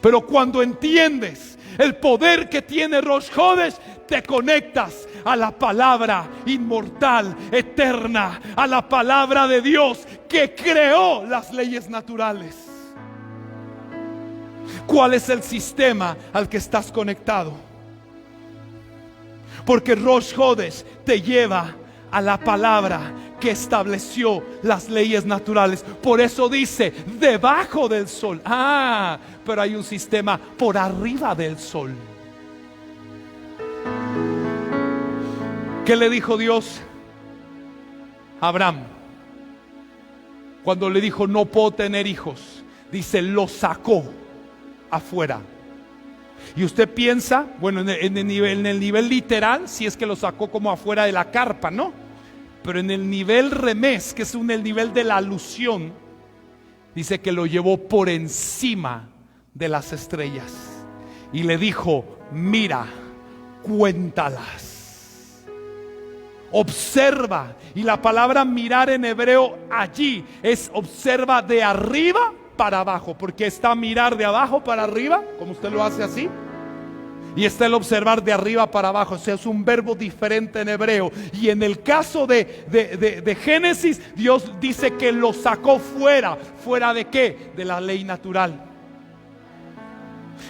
Pero cuando entiendes el poder que tiene Rosh Hodesh, te conectas a la palabra inmortal, eterna, a la palabra de Dios que creó las leyes naturales. ¿Cuál es el sistema al que estás conectado? Porque Rosh Hodesh te lleva a la palabra que estableció las leyes naturales. Por eso dice: debajo del sol. Pero hay un sistema por arriba del sol. ¿Qué le dijo Dios a Abraham cuando le dijo: no puedo tener hijos? Dice: lo sacó afuera. Y usted piensa, bueno, en el nivel literal, si es que lo sacó como afuera de la carpa, ¿no? Pero en el nivel remés, que es el nivel de la alusión, dice que lo llevó por encima de las estrellas y le dijo: mira, cuéntalas, observa. Y la palabra mirar en hebreo allí es observa de arriba para abajo, porque está mirar de abajo para arriba, como usted lo hace así, y está el observar de arriba para abajo. O sea, es un verbo diferente en hebreo. Y en el caso de Génesis, Dios dice que lo sacó fuera. ¿Fuera de qué? De la ley natural.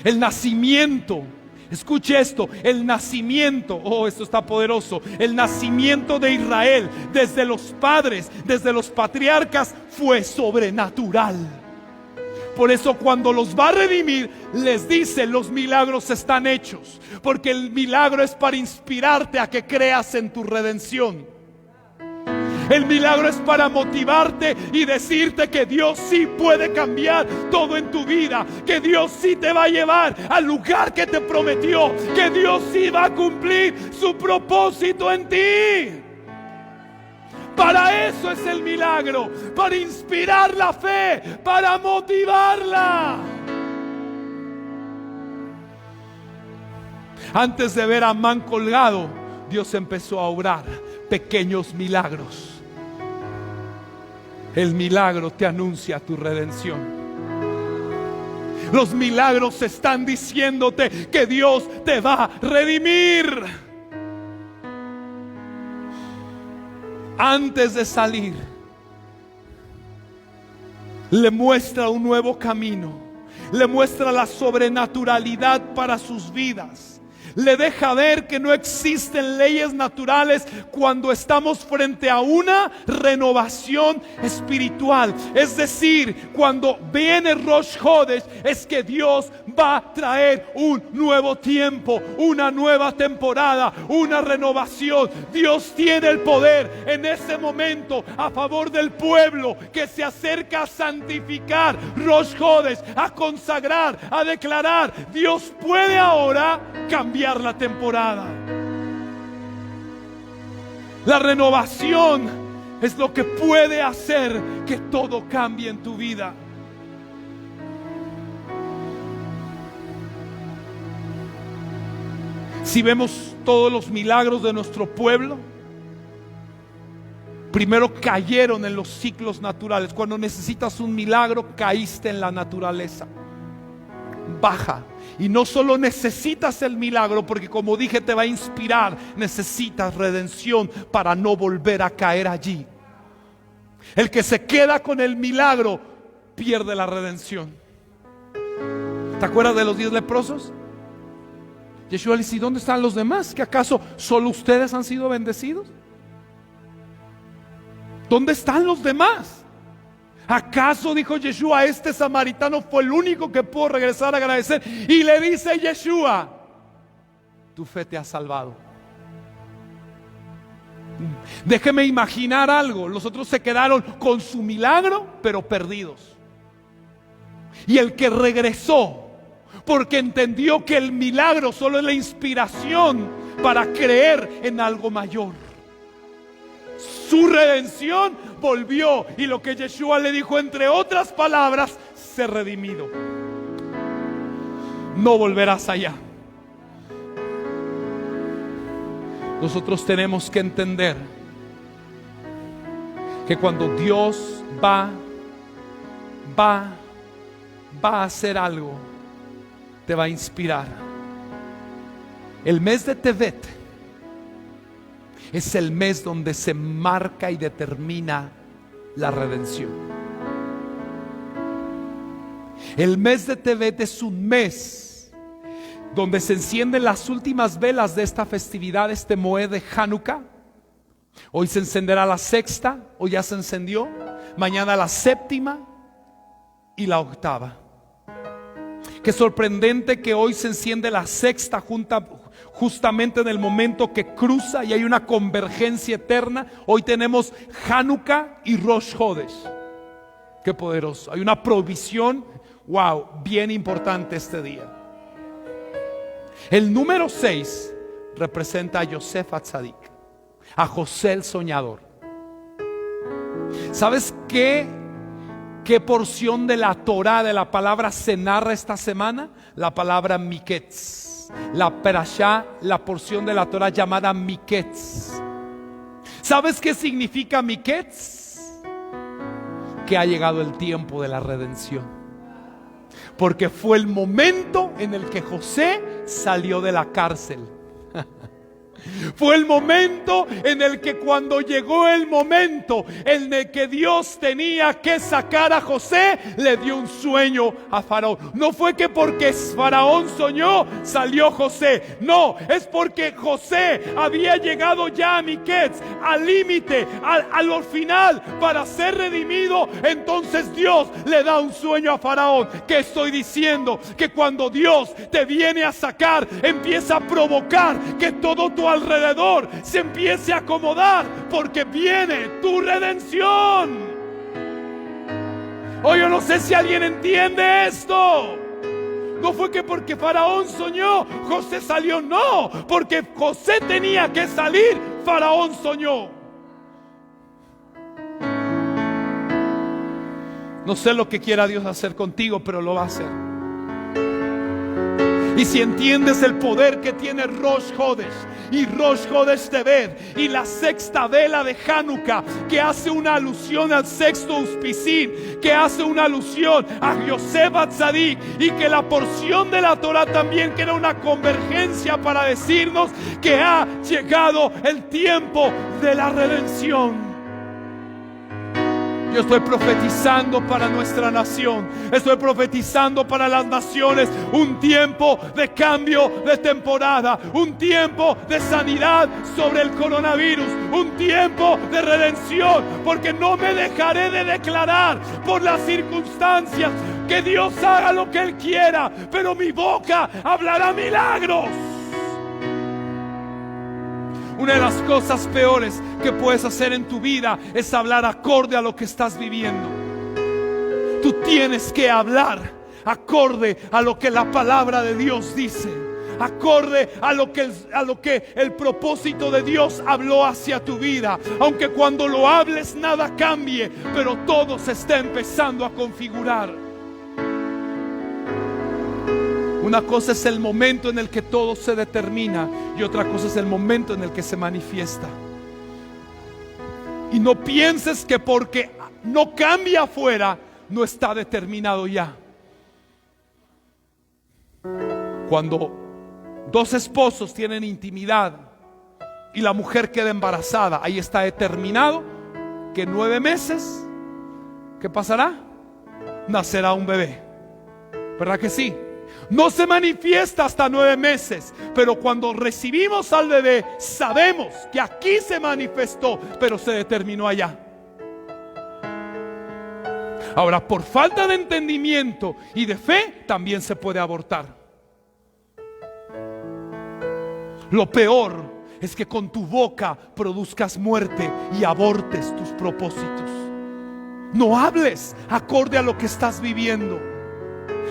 El nacimiento, escuche esto, el nacimiento, oh, esto está poderoso. El nacimiento de Israel desde los padres, desde los patriarcas, fue sobrenatural. Por eso cuando los va a redimir, les dice: los milagros están hechos. Porque el milagro es para inspirarte a que creas en tu redención. El milagro es para motivarte y decirte que Dios sí puede cambiar todo en tu vida, que Dios sí te va a llevar al lugar que te prometió, que Dios sí va a cumplir su propósito en ti. Para eso es el milagro, para inspirar la fe, para motivarla. Antes de ver a Amán colgado, Dios empezó a obrar pequeños milagros. El milagro te anuncia tu redención. Los milagros están diciéndote que Dios te va a redimir. Antes de salir, le muestra un nuevo camino, le muestra la sobrenaturalidad para sus vidas. Le deja ver que no existen leyes naturales cuando estamos frente a una renovación espiritual. Es decir, cuando viene Rosh Hodesh, es que Dios va a traer un nuevo tiempo, una nueva temporada, una renovación. Dios tiene el poder en ese momento a favor del pueblo que se acerca a santificar Rosh Hodesh, a consagrar, a declarar. Dios puede ahora cambiar la temporada. La renovación es lo que puede hacer que todo cambie en tu vida. Si vemos todos los milagros de nuestro pueblo, primero cayeron en los ciclos naturales. Cuando necesitas un milagro, caíste en la naturaleza baja. Y no solo necesitas el milagro, porque como dije te va a inspirar, necesitas redención para no volver a caer allí. El que se queda con el milagro pierde la redención. ¿Te acuerdas de los 10 leprosos? Yeshua le dice: ¿y dónde están los demás? ¿Que acaso solo ustedes han sido bendecidos? ¿Dónde están los demás? ¿Acaso, dijo Yeshua, este samaritano fue el único que pudo regresar a agradecer? Y le dice Yeshua: tu fe te ha salvado. Déjeme imaginar algo. Los otros se quedaron con su milagro, pero perdidos. Y el que regresó, porque entendió que el milagro solo es la inspiración para creer en algo mayor. Su redención volvió, y lo que Yeshua le dijo, entre otras palabras: sé redimido, no volverás allá. Nosotros tenemos que entender que cuando Dios va a hacer algo, te va a inspirar. El mes de Tevet es el mes donde se marca y determina la redención. El mes de Tevet es un mes donde se encienden las últimas velas de esta festividad, este Moed de Hanukkah. Hoy se encenderá la sexta, hoy ya se encendió. Mañana la séptima y la octava. Qué sorprendente que hoy se enciende la sexta justamente en el momento que cruza y hay una convergencia eterna. Hoy tenemos Hanukkah y Rosh Hodesh. Qué poderoso. Hay una provisión, wow, bien importante este día. El número 6 representa a Yosef Atzadik, a José el soñador. ¿Sabes qué ¿Qué porción de la Torah, de la palabra se narra esta semana? La palabra Miketz. La perashá, la porción de la Torah llamada Miketz. ¿Sabes qué significa Miketz? Que ha llegado el tiempo de la redención. Porque fue el momento en el que José salió de la cárcel. Fue el momento en el que, cuando llegó el momento en el que Dios tenía que sacar a José, le dio un sueño a Faraón. No fue que porque Faraón soñó salió José. No, es porque José había llegado ya a Miketz, al límite, al final, para ser redimido. Entonces Dios le da un sueño a Faraón. ¿Qué estoy diciendo? Que cuando Dios te viene a sacar, empieza a provocar que todo tu alrededor se empiece a acomodar, porque viene tu redención. Hoy yo no sé si alguien entiende esto. No fue que porque Faraón soñó, José salió. No, porque José tenía que salir, Faraón soñó. No sé lo que quiera Dios hacer contigo, pero lo va a hacer. Y si entiendes el poder que tiene Rosh Hodesh y Rosh Hodesh Tevet y la sexta vela de Hanukkah, que hace una alusión al sexto auspicín, que hace una alusión a Yosef Atzadik, y que la porción de la Torah también, que era una convergencia para decirnos que ha llegado el tiempo de la redención. Yo estoy profetizando para nuestra nación. Estoy profetizando para las naciones un tiempo de cambio de temporada, un tiempo de sanidad sobre el coronavirus, un tiempo de redención, porque no me dejaré de declarar por las circunstancias. Que Dios haga lo que Él quiera, pero mi boca hablará milagros. Una de las cosas peores que puedes hacer en tu vida es hablar acorde a lo que estás viviendo. Tú tienes que hablar acorde a lo que la palabra de Dios dice, acorde a lo que el propósito de Dios habló hacia tu vida. Aunque cuando lo hables nada cambie, pero todo se está empezando a configurar. Una cosa es el momento en el que todo se determina, y otra cosa es el momento en el que se manifiesta. Y no pienses que porque no cambia afuera, no está determinado ya. Cuando dos esposos tienen intimidad y la mujer queda embarazada, ahí está determinado que en 9 meses, ¿qué pasará? Nacerá un bebé. ¿Verdad que sí? No se manifiesta hasta 9 meses, pero cuando recibimos al bebé, sabemos que aquí se manifestó, pero se determinó allá. Ahora, por falta de entendimiento y de fe, también se puede abortar. Lo peor es que con tu boca produzcas muerte y abortes tus propósitos. No hables acorde a lo que estás viviendo.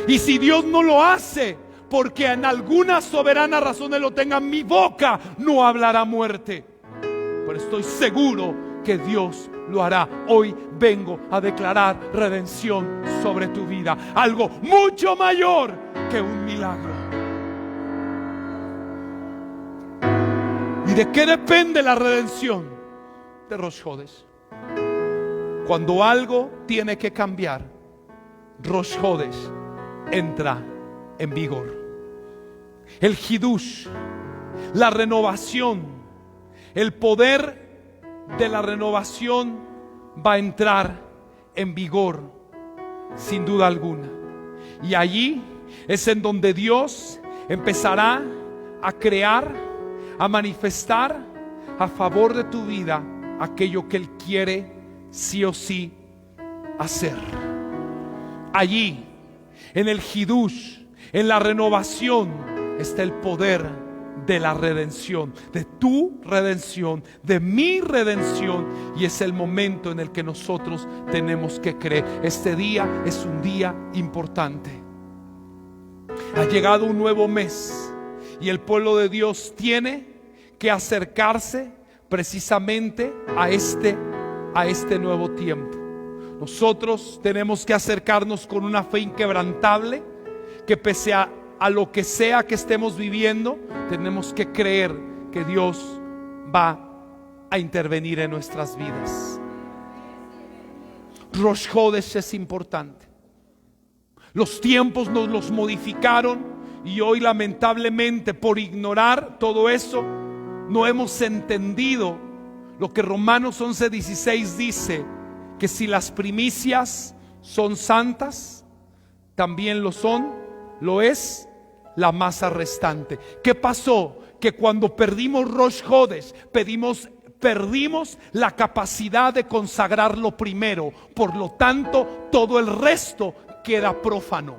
Y si Dios no lo hace, porque en alguna soberana razón Él lo tenga, mi boca no hablará muerte. Pero estoy seguro que Dios lo hará. Hoy vengo a declarar redención sobre tu vida. Algo mucho mayor que un milagro. ¿Y de qué depende la redención? De Rosh Hodesh. Cuando algo tiene que cambiar, Rosh Hodesh entra en vigor. El Hidush, la renovación, el poder de la renovación va a entrar en vigor sin duda alguna. Y allí es en donde Dios empezará a crear, a manifestar a favor de tu vida aquello que Él quiere sí o sí hacer. Allí, en el Hidush, en la renovación, está el poder de la redención, de tu redención, de mi redención. Y es el momento en el que nosotros tenemos que creer. Este día es un día importante. Ha llegado un nuevo mes y el pueblo de Dios tiene que acercarse precisamente a este nuevo tiempo. Nosotros tenemos que acercarnos con una fe inquebrantable, que pese a lo que sea que estemos viviendo, tenemos que creer que Dios va a intervenir en nuestras vidas. Rosh Hodesh es importante. Los tiempos nos los modificaron y hoy, lamentablemente, por ignorar todo eso, no hemos entendido lo que Romanos 11:16 dice, que si las primicias son santas, también lo es la masa restante. ¿Qué pasó? Que cuando perdimos Rosh Hodesh, perdimos la capacidad de consagrarlo primero. Por lo tanto, todo el resto queda prófano.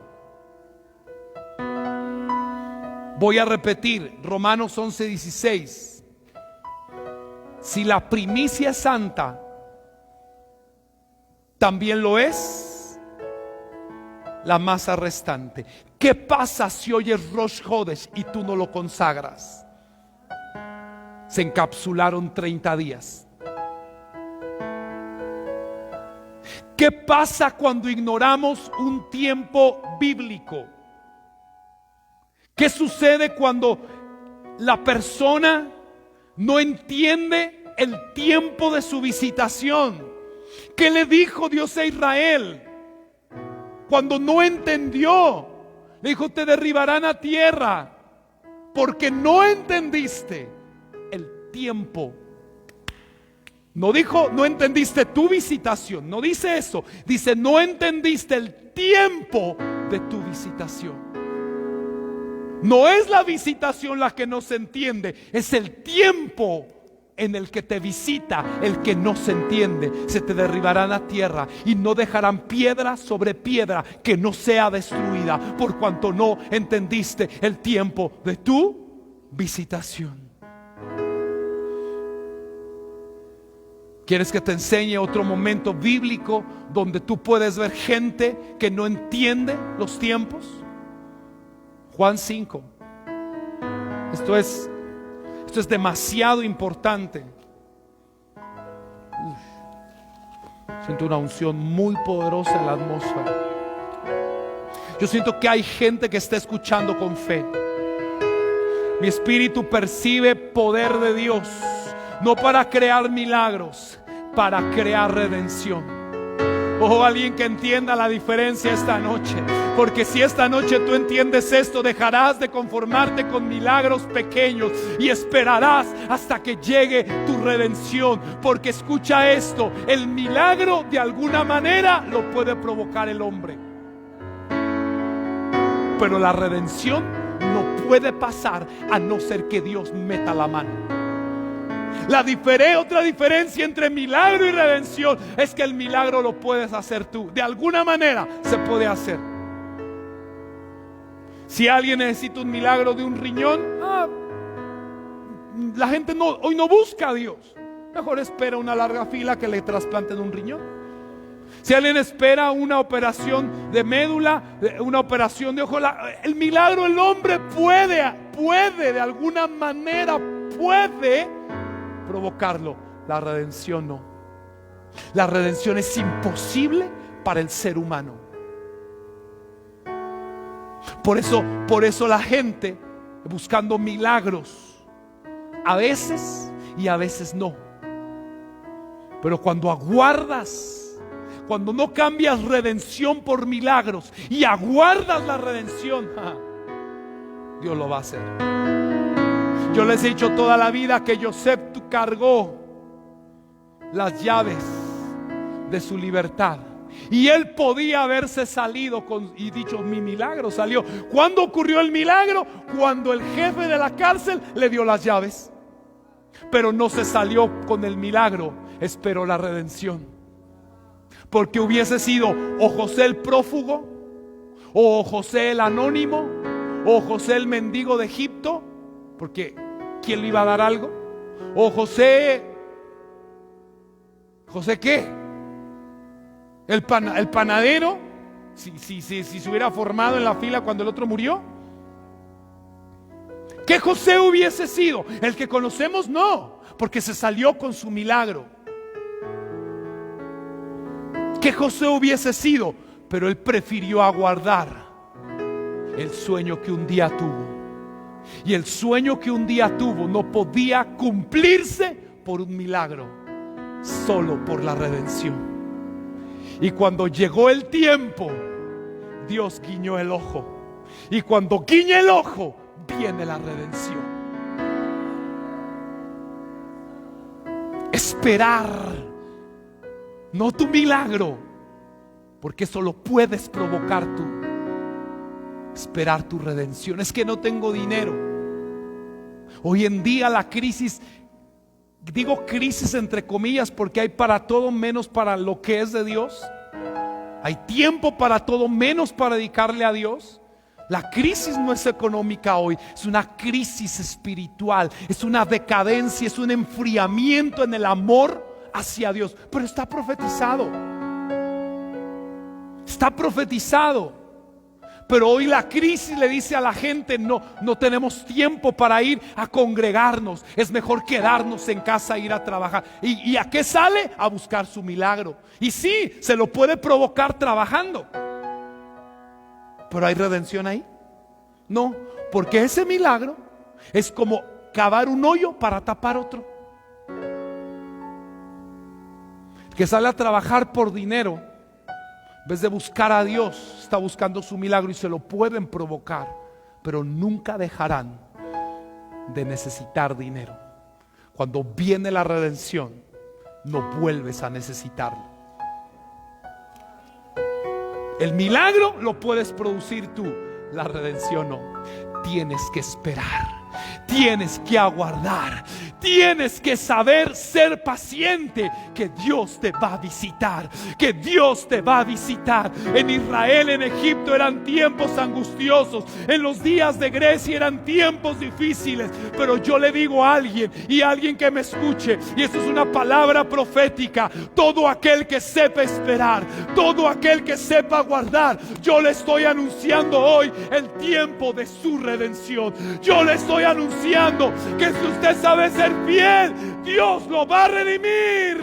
Voy a repetir Romanos 11:16. Si la primicia es santa, también lo es la masa restante. ¿Qué pasa si hoy es Rosh Hodesh y tú no lo consagras? Se encapsularon 30 días. ¿Qué pasa cuando ignoramos un tiempo bíblico? ¿Qué sucede cuando la persona no entiende el tiempo de su visitación? ¿Qué le dijo Dios a Israel cuando no entendió? Le dijo: te derribarán a tierra porque no entendiste el tiempo. No dijo no entendiste tu visitación, no dice eso. Dice no entendiste el tiempo de tu visitación. No es la visitación la que no se entiende, es el tiempo en el que te visita el que no se entiende. Se te derribarán a tierra y no dejarán piedra sobre piedra que no sea destruida, por cuanto no entendiste el tiempo de tu visitación. ¿Quieres que te enseñe otro momento bíblico donde tú puedes ver gente que no entiende los tiempos? Juan 5. Esto es demasiado importante. Siento una unción muy poderosa en la atmósfera. Yo siento que hay gente que está escuchando con fe. Mi espíritu percibe poder de Dios, no para crear milagros, para crear redención. Alguien que entienda la diferencia esta noche. Porque si esta noche tú entiendes esto, dejarás de conformarte con milagros pequeños y esperarás hasta que llegue tu redención. Porque escucha esto, el milagro de alguna manera lo puede provocar el hombre, pero la redención no puede pasar a no ser que Dios meta la mano. Otra diferencia entre milagro y redención es que el milagro lo puedes hacer tú. De alguna manera se puede hacer. Si alguien necesita un milagro de un riñón, la gente hoy no busca a Dios. Mejor espera una larga fila que le trasplanten un riñón. Si alguien espera una operación de médula, una operación de ojo, el milagro el hombre puede de alguna manera puede provocarlo. La redención no. La redención es imposible para el ser humano. Por eso la gente buscando milagros a veces y a veces no. Pero cuando aguardas, cuando no cambias redención por milagros y aguardas la redención, Dios lo va a hacer. Yo les he dicho toda la vida que Joseph cargó las llaves de su libertad. Y él podía haberse salido y dicho: mi milagro salió. ¿Cuándo ocurrió el milagro? Cuando el jefe de la cárcel le dio las llaves. Pero no se salió con el milagro, esperó la redención. Porque hubiese sido o José el prófugo, o José el anónimo, o José el mendigo de Egipto, porque ¿quién le iba a dar algo? O José ¿qué? El panadero, si se hubiera formado en la fila cuando el otro murió. ¿Qué José hubiese sido? El que conocemos no, porque se salió con su milagro. que José hubiese sido, pero él prefirió aguardar el sueño que un día tuvo. Y el sueño que un día tuvo no podía cumplirse por un milagro, solo por la redención. Y cuando llegó el tiempo, Dios guiñó el ojo. Y cuando guiña el ojo, viene la redención. Esperar, no tu milagro, porque eso lo puedes provocar tú. Esperar tu redención. Es que no tengo dinero. Hoy en día la crisis, digo crisis entre comillas, porque hay para todo menos para lo que es de Dios. Hay tiempo para todo menos para dedicarle a Dios. La crisis no es económica hoy, es una crisis espiritual, es una decadencia, es un enfriamiento en el amor hacia Dios. Pero está profetizado. Está profetizado. Pero hoy la crisis le dice a la gente: no tenemos tiempo para ir a congregarnos, es mejor quedarnos en casa e ir a trabajar. ¿Y a qué sale? A buscar su milagro. Y sí, se lo puede provocar trabajando, pero ¿hay redención ahí? No, porque ese milagro es como cavar un hoyo para tapar otro. El que sale a trabajar por dinero, en vez de buscar a Dios, está buscando su milagro, y se lo pueden provocar, pero nunca dejarán de necesitar dinero. Cuando viene la redención, no vuelves a necesitarlo. El milagro lo puedes producir tú, la redención no. Tienes que esperar, tienes que aguardar, tienes que saber ser paciente, que Dios te va a visitar, que Dios te va a visitar. En Israel, en Egipto eran tiempos angustiosos, en los días de Grecia eran tiempos difíciles, pero yo le digo a alguien, y a alguien que me escuche, y esto es una palabra profética: todo aquel que sepa esperar, todo aquel que sepa aguardar, yo le estoy anunciando hoy el tiempo de su redención. Yo le estoy anunciando que si usted sabe ser fiel, Dios lo va a redimir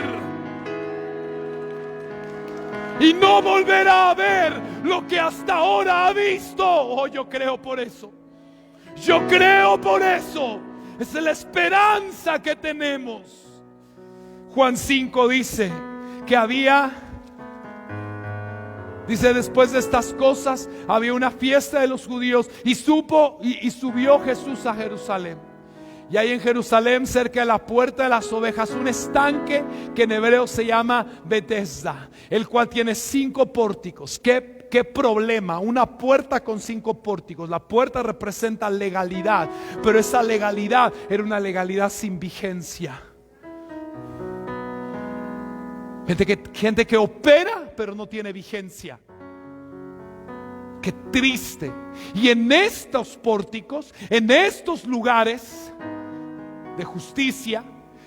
y no volverá a ver lo que hasta ahora ha visto. Oh, yo creo por eso. Yo creo por eso. Esa es la esperanza que tenemos. Juan 5 dice que dice: después de estas cosas había una fiesta de los judíos, y subió Jesús a Jerusalén. Y hay en Jerusalén, cerca de la puerta de las ovejas, un estanque que en hebreo se llama Betesda, el cual tiene 5 pórticos. ¿Qué problema? Una puerta con 5 pórticos. La puerta representa legalidad, pero esa legalidad era una legalidad sin vigencia. Gente que opera pero no tiene vigencia. Qué triste. Y en estos pórticos, en estos lugares de justicia,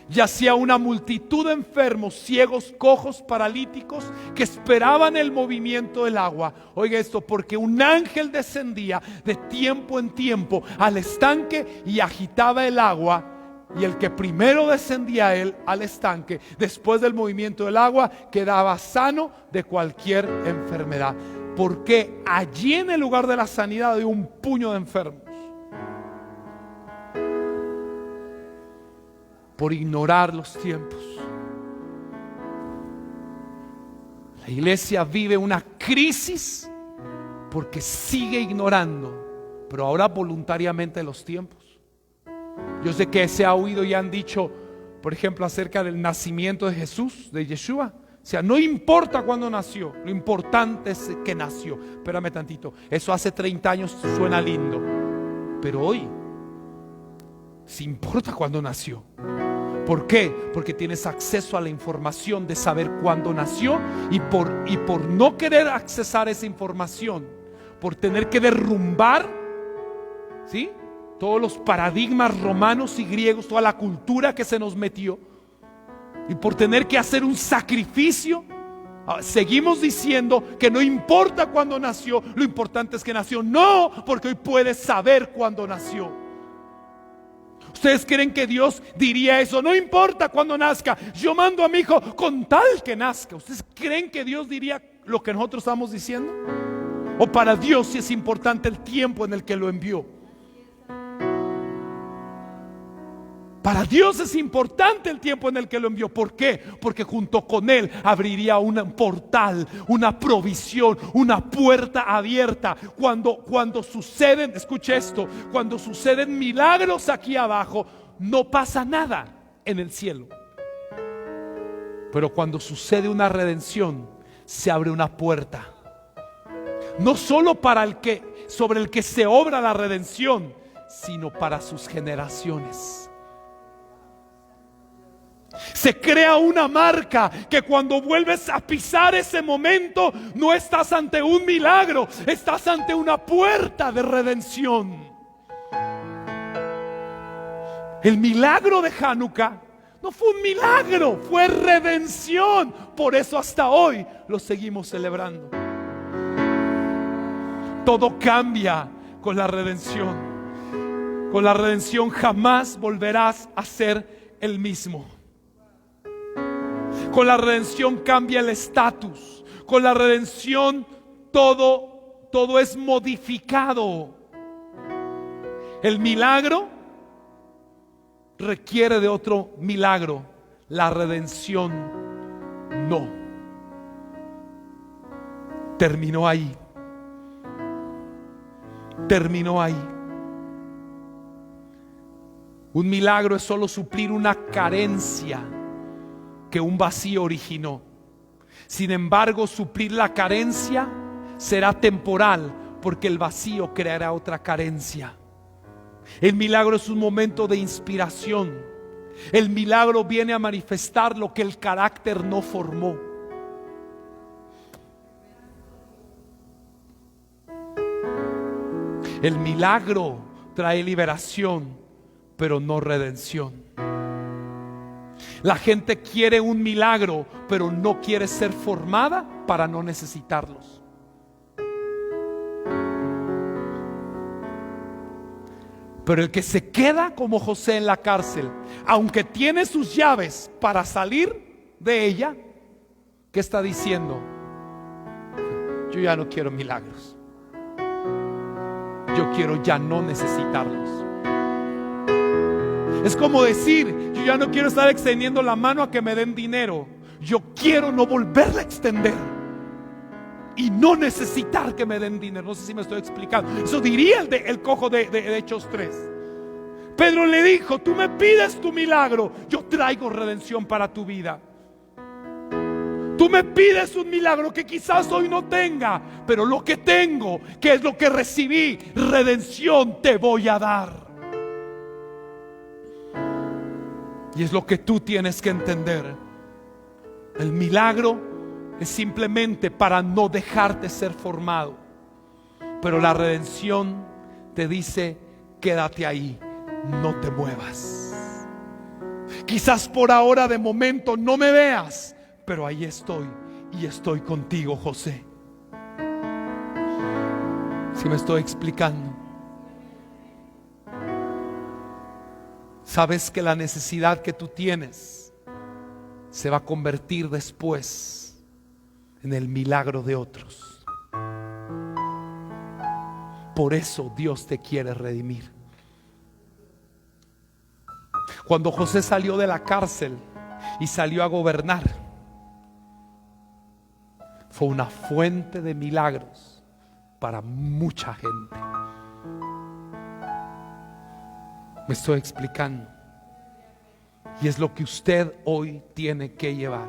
yacía una multitud de enfermos, ciegos, cojos, paralíticos, que esperaban el movimiento del agua. Oiga esto: porque un ángel descendía de tiempo en tiempo al estanque y agitaba el agua. Y el que primero descendía al estanque, después del movimiento del agua, quedaba sano de cualquier enfermedad. Porque allí en el lugar de la sanidad había un puño de enfermos. Por ignorar los tiempos. La iglesia vive una crisis porque sigue ignorando, pero ahora voluntariamente, los tiempos. Yo sé que se ha oído y han dicho, por ejemplo, acerca del nacimiento de Jesús, de Yeshua. O sea, no importa cuándo nació, lo importante es que nació. Espérame tantito, eso hace 30 años suena lindo, pero hoy sí importa cuándo nació. ¿Por qué? Porque tienes acceso a la información de saber cuándo nació, y por no querer accesar esa información, por tener que derrumbar, ¿sí?, todos los paradigmas romanos y griegos, toda la cultura que se nos metió, y por tener que hacer un sacrificio, seguimos diciendo que no importa cuándo nació, lo importante es que nació. No, porque hoy puedes saber cuándo nació. ¿Ustedes creen que Dios diría eso? No importa cuando nazca, yo mando a mi hijo con tal que nazca. ¿Ustedes creen que Dios diría lo que nosotros estamos diciendo? ¿O para Dios sí es importante el tiempo en el que lo envió? Para Dios es importante el tiempo en el que lo envió. ¿Por qué? Porque junto con Él abriría un portal, una provisión, una puerta abierta. Cuando suceden, escuche esto, cuando suceden milagros aquí abajo, no pasa nada en el cielo. Pero cuando sucede una redención, se abre una puerta. No solo para el que, sobre el que se obra la redención, sino para sus generaciones. Se crea una marca que cuando vuelves a pisar ese momento, no estás ante un milagro, estás ante una puerta de redención. El milagro de Hanukkah no fue un milagro, fue redención. Por eso hasta hoy lo seguimos celebrando. Todo cambia con la redención. Con la redención jamás volverás a ser el mismo. Con la redención cambia el estatus. Con la redención todo es modificado. El milagro requiere de otro milagro. La redención no. Terminó ahí. Terminó ahí. Un milagro es solo suplir una carencia que un vacío originó. Sin embargo, suplir la carencia será temporal, porque el vacío creará otra carencia. El milagro es un momento de inspiración. El milagro viene a manifestar lo que el carácter no formó. El milagro trae liberación, pero no redención. La gente quiere un milagro, pero no quiere ser formada para no necesitarlos. Pero el que se queda como José en la cárcel, aunque tiene sus llaves para salir de ella, ¿qué está diciendo? Yo ya no quiero milagros. Yo quiero ya no necesitarlos. Es como decir, yo ya no quiero estar extendiendo la mano a que me den dinero. Yo quiero no volverla a extender y no necesitar que me den dinero. No sé si me estoy explicando. Eso diría el cojo de Hechos 3. Pedro le dijo, tú me pides tu milagro, yo traigo redención para tu vida. Tú me pides un milagro que quizás hoy no tenga, pero lo que tengo, que es lo que recibí, redención te voy a dar. Y es lo que tú tienes que entender. El milagro es simplemente para no dejarte ser formado, pero la redención te dice, quédate ahí, no te muevas. Quizás por ahora de momento no me veas, pero ahí estoy y estoy contigo, José. ¿Sí me estoy explicando? Sabes que la necesidad que tú tienes se va a convertir después en el milagro de otros. Por eso Dios te quiere redimir. Cuando José salió de la cárcel y salió a gobernar, fue una fuente de milagros para mucha gente. Me estoy explicando. Y es lo que usted hoy tiene que llevar.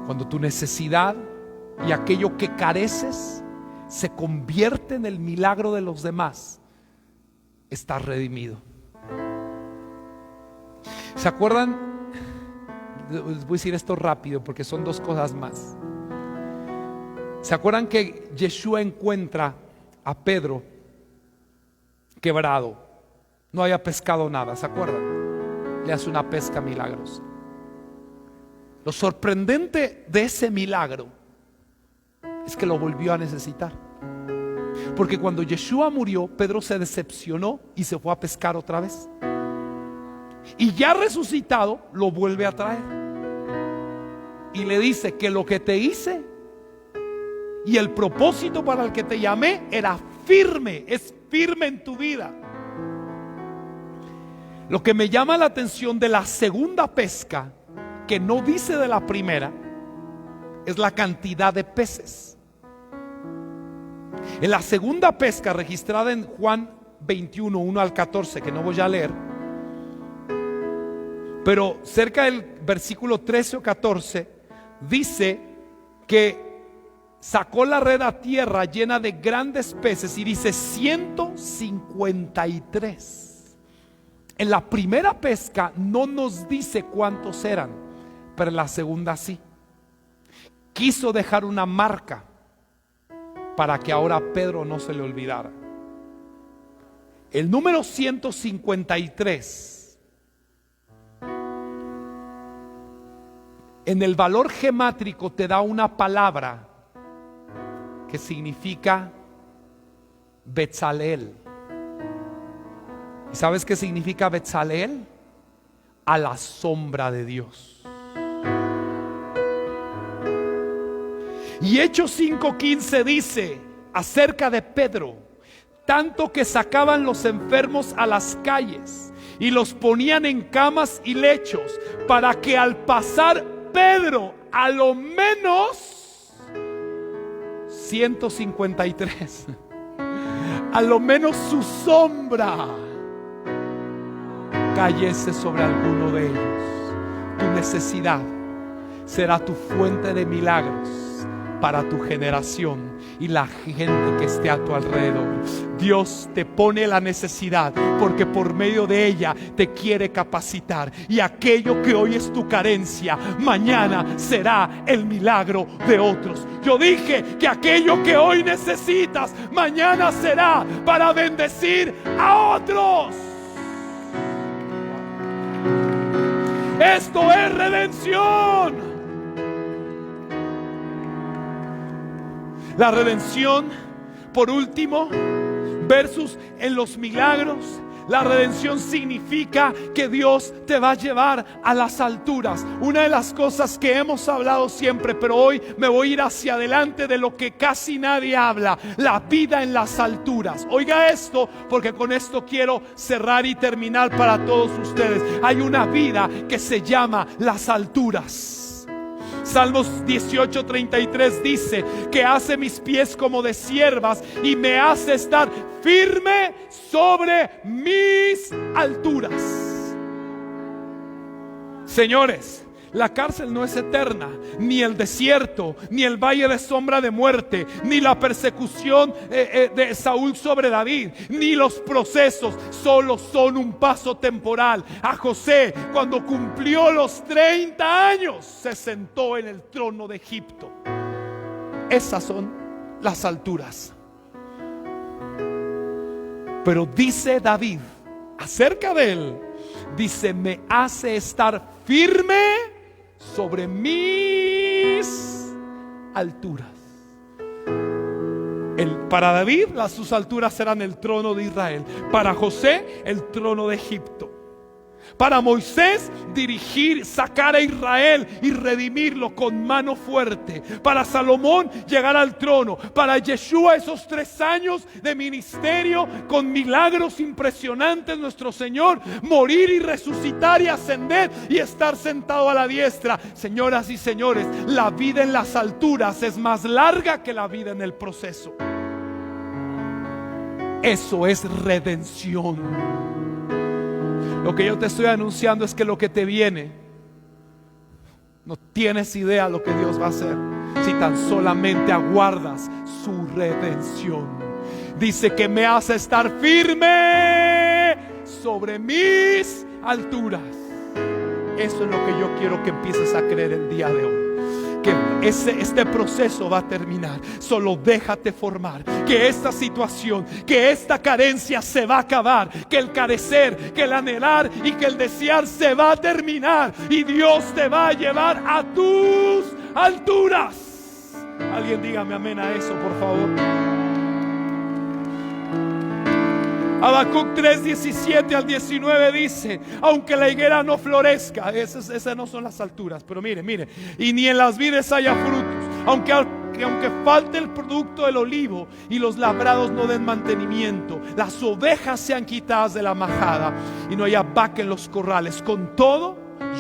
Cuando tu necesidad y aquello que careces se convierte en el milagro de los demás, estás redimido. ¿Se acuerdan? Les voy a decir esto rápido porque son dos cosas más. ¿Se acuerdan que Yeshua encuentra a Pedro quebrado? No había pescado nada, ¿se acuerdan? Le hace una pesca milagrosa. Lo sorprendente de ese milagro es que lo volvió a necesitar. Porque cuando Yeshua murió, Pedro se decepcionó y se fue a pescar otra vez. Y ya resucitado, lo vuelve a traer. Y le dice que lo que te hice y el propósito para el que te llamé era firme, es firme en tu vida. Lo que me llama la atención de la segunda pesca, que no dice de la primera, es la cantidad de peces. En la segunda pesca registrada en Juan 21, 1 al 14, que no voy a leer, pero cerca del versículo 13 o 14, dice que sacó la red a tierra llena de grandes peces, y dice 153. En la primera pesca no nos dice cuántos eran, pero en la segunda sí. Quiso dejar una marca para que ahora a Pedro no se le olvidara. El número 153 en el valor gemátrico te da una palabra que significa Betzaleel. ¿Y sabes qué significa Betzaleel? A la sombra de Dios. Y Hechos 5:15 dice acerca de Pedro: tanto que sacaban los enfermos a las calles y los ponían en camas y lechos, para que al pasar Pedro, a lo menos 153, a lo menos su sombra cayese sobre alguno de ellos. Tu necesidad será tu fuente de milagros para tu generación y la gente que esté a tu alrededor. Dios te pone la necesidad porque por medio de ella te quiere capacitar, y aquello que hoy es tu carencia, mañana será el milagro de otros. Yo dije que aquello que hoy necesitas, mañana será para bendecir a otros. Esto es redención. La redención, por último, versus en los milagros. La redención significa que Dios te va a llevar a las alturas. Una de las cosas que hemos hablado siempre, pero hoy me voy a ir hacia adelante de lo que casi nadie habla: la vida en las alturas. Oiga esto, porque con esto quiero cerrar y terminar para todos ustedes. Hay una vida que se llama las alturas. Salmos 18:33 dice que hace mis pies como de ciervas y me hace estar firme sobre mis alturas. Señores, la cárcel no es eterna, ni el desierto, ni el valle de sombra de muerte, ni la persecución de Saúl sobre David, ni los procesos, solo son un paso temporal. A José, cuando cumplió los 30 años, se sentó en el trono de Egipto. Esas son las alturas. Pero dice David acerca de él, dice: me hace estar firme sobre mis alturas. Para David, sus alturas serán el trono de Israel. Para José, el trono de Egipto. Para Moisés, dirigir, sacar a Israel y redimirlo con mano fuerte. Para Salomón, llegar al trono. Para Yeshua, esos 3 años de ministerio con milagros impresionantes, nuestro Señor, morir y resucitar y ascender y estar sentado a la diestra. Señoras y señores, la vida en las alturas es más larga que la vida en el proceso. Eso es redención. Lo que yo te estoy anunciando es que lo que te viene, no tienes idea lo que Dios va a hacer si tan solamente aguardas su redención. Dice que me hace estar firme sobre mis alturas. Eso es lo que yo quiero que empieces a creer el día de hoy. Que este proceso va a terminar. Solo déjate formar. Que esta situación, que esta carencia se va a acabar. Que el carecer, que el anhelar y que el desear se va a terminar. Y Dios te va a llevar a tus alturas. Alguien dígame amén a eso, por favor. Habacuc 3, 17 al 19 dice: aunque la higuera no florezca, esas no son las alturas, pero mire, y ni en las vides haya frutos, aunque falte el producto del olivo y los labrados no den mantenimiento, las ovejas sean quitadas de la majada y no haya vaca en los corrales, con todo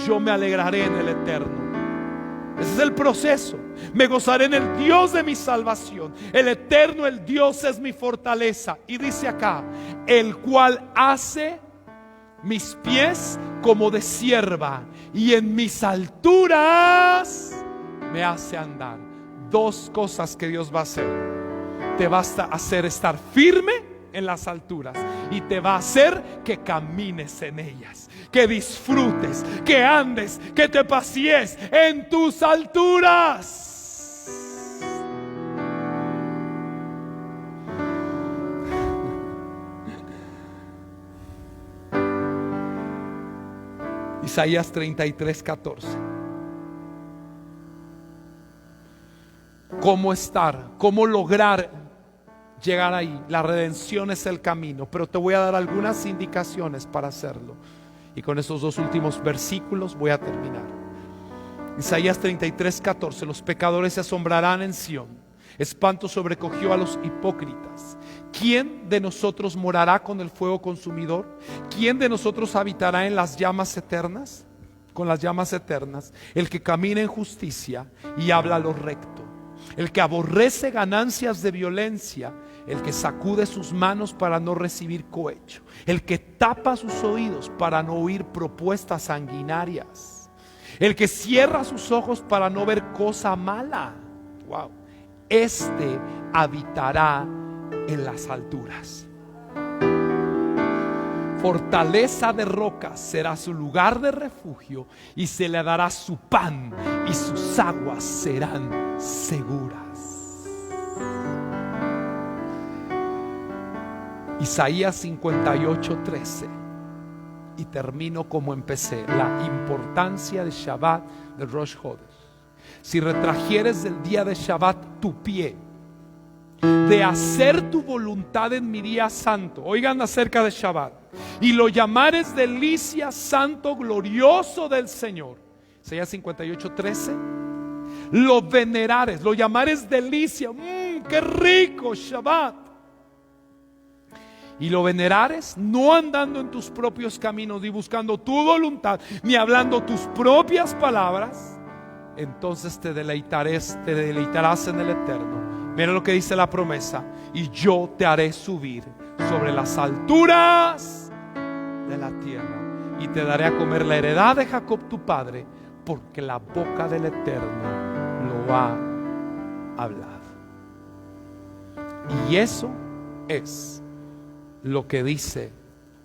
yo me alegraré en el Eterno. Ese es el proceso. Me gozaré en el Dios de mi salvación. El Eterno, el Dios, es mi fortaleza. Y dice acá: el cual hace mis pies como de sierva, y en mis alturas me hace andar. Dos cosas que Dios va a hacer: te va a hacer estar firme en las alturas, y te va a hacer que camines en ellas, que disfrutes, que andes, que te pasees en tus alturas. Isaías 33, 14. ¿Cómo estar? ¿Cómo lograr llegar ahí? La redención es el camino, pero te voy a dar algunas indicaciones para hacerlo. Y con esos dos últimos versículos voy a terminar. Isaías 33, 14. Los pecadores se asombrarán en Sión. Espanto sobrecogió a los hipócritas. ¿Quién de nosotros morará con el fuego consumidor? ¿Quién de nosotros habitará en las llamas eternas? Con las llamas eternas, el que camina en justicia y habla lo recto, el que aborrece ganancias de violencia, el que sacude sus manos para no recibir cohecho, el que tapa sus oídos para no oír propuestas sanguinarias, el que cierra sus ojos para no ver cosa mala. Wow. Este habitará en las alturas. Fortaleza de rocas será su lugar de refugio, y se le dará su pan y sus aguas serán seguras. Isaías 58, 13. Y termino como empecé: la importancia de Shabbat, de Rosh Hodesh. Si retrajeres del día de Shabbat tu pie, de hacer tu voluntad en mi día santo. Oigan acerca de Shabbat. Y lo llamares delicia, santo, glorioso del Señor. Isaías 58, 13. Lo venerares, lo llamares delicia. Qué rico Shabbat. Y lo venerares, no andando en tus propios caminos, ni buscando tu voluntad, ni hablando tus propias palabras. Entonces te deleitarás en el Eterno. Mira lo que dice la promesa: y yo te haré subir sobre las alturas de la tierra, y te daré a comer la heredad de Jacob tu padre, porque la boca del Eterno lo ha hablado. Y eso es lo que dice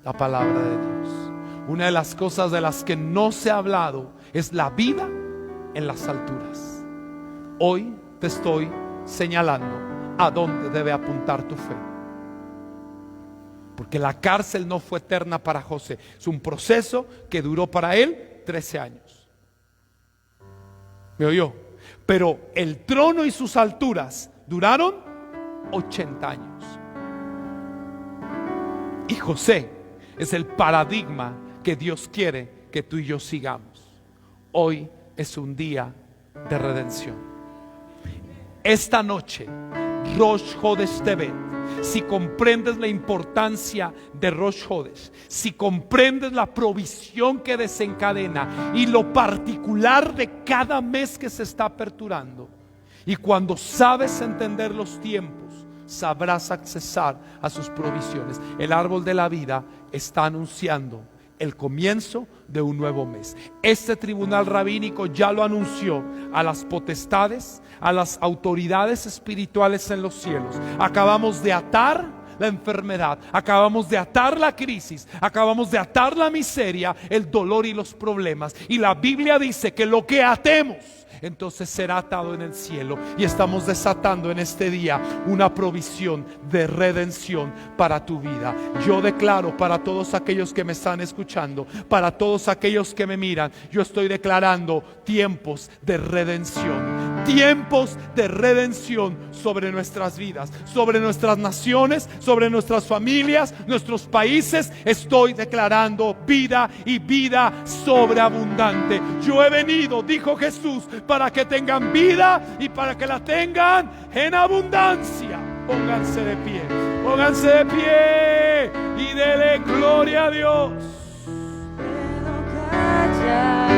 la palabra de Dios. Una de las cosas de las que no se ha hablado es la vida en las alturas. Hoy te estoy señalando a dónde debe apuntar tu fe, porque la cárcel no fue eterna para José. Es un proceso que duró para él 13 años. ¿Me oyó? Pero el trono y sus alturas duraron 80 años. Y José es el paradigma que Dios quiere que tú y yo sigamos. Hoy es un día de redención. Esta noche, Rosh Hodesh Tevet, si comprendes la importancia de Rosh Hodesh, si comprendes la provisión que desencadena y lo particular de cada mes que se está aperturando, y cuando sabes entender los tiempos, sabrás accesar a sus provisiones. El árbol de la vida está anunciando el comienzo de un nuevo mes. Este tribunal rabínico ya lo anunció a las potestades, a las autoridades espirituales en los cielos. Acabamos de atar la enfermedad, acabamos de atar la crisis, acabamos de atar la miseria, el dolor y los problemas. Y la Biblia dice que lo que atemos, entonces será atado en el cielo. Y estamos desatando en este día una provisión de redención para tu vida. Yo declaro para todos aquellos que me están escuchando, para todos aquellos que me miran, yo estoy declarando tiempos de redención, tiempos de redención sobre nuestras vidas, sobre nuestras naciones, sobre nuestras familias, nuestros países. Estoy declarando vida y vida sobreabundante. Yo he venido, dijo Jesús, para que tengan vida y para que la tengan en abundancia. Pónganse de pie, pónganse de pie y dele gloria a Dios. Puedo callar.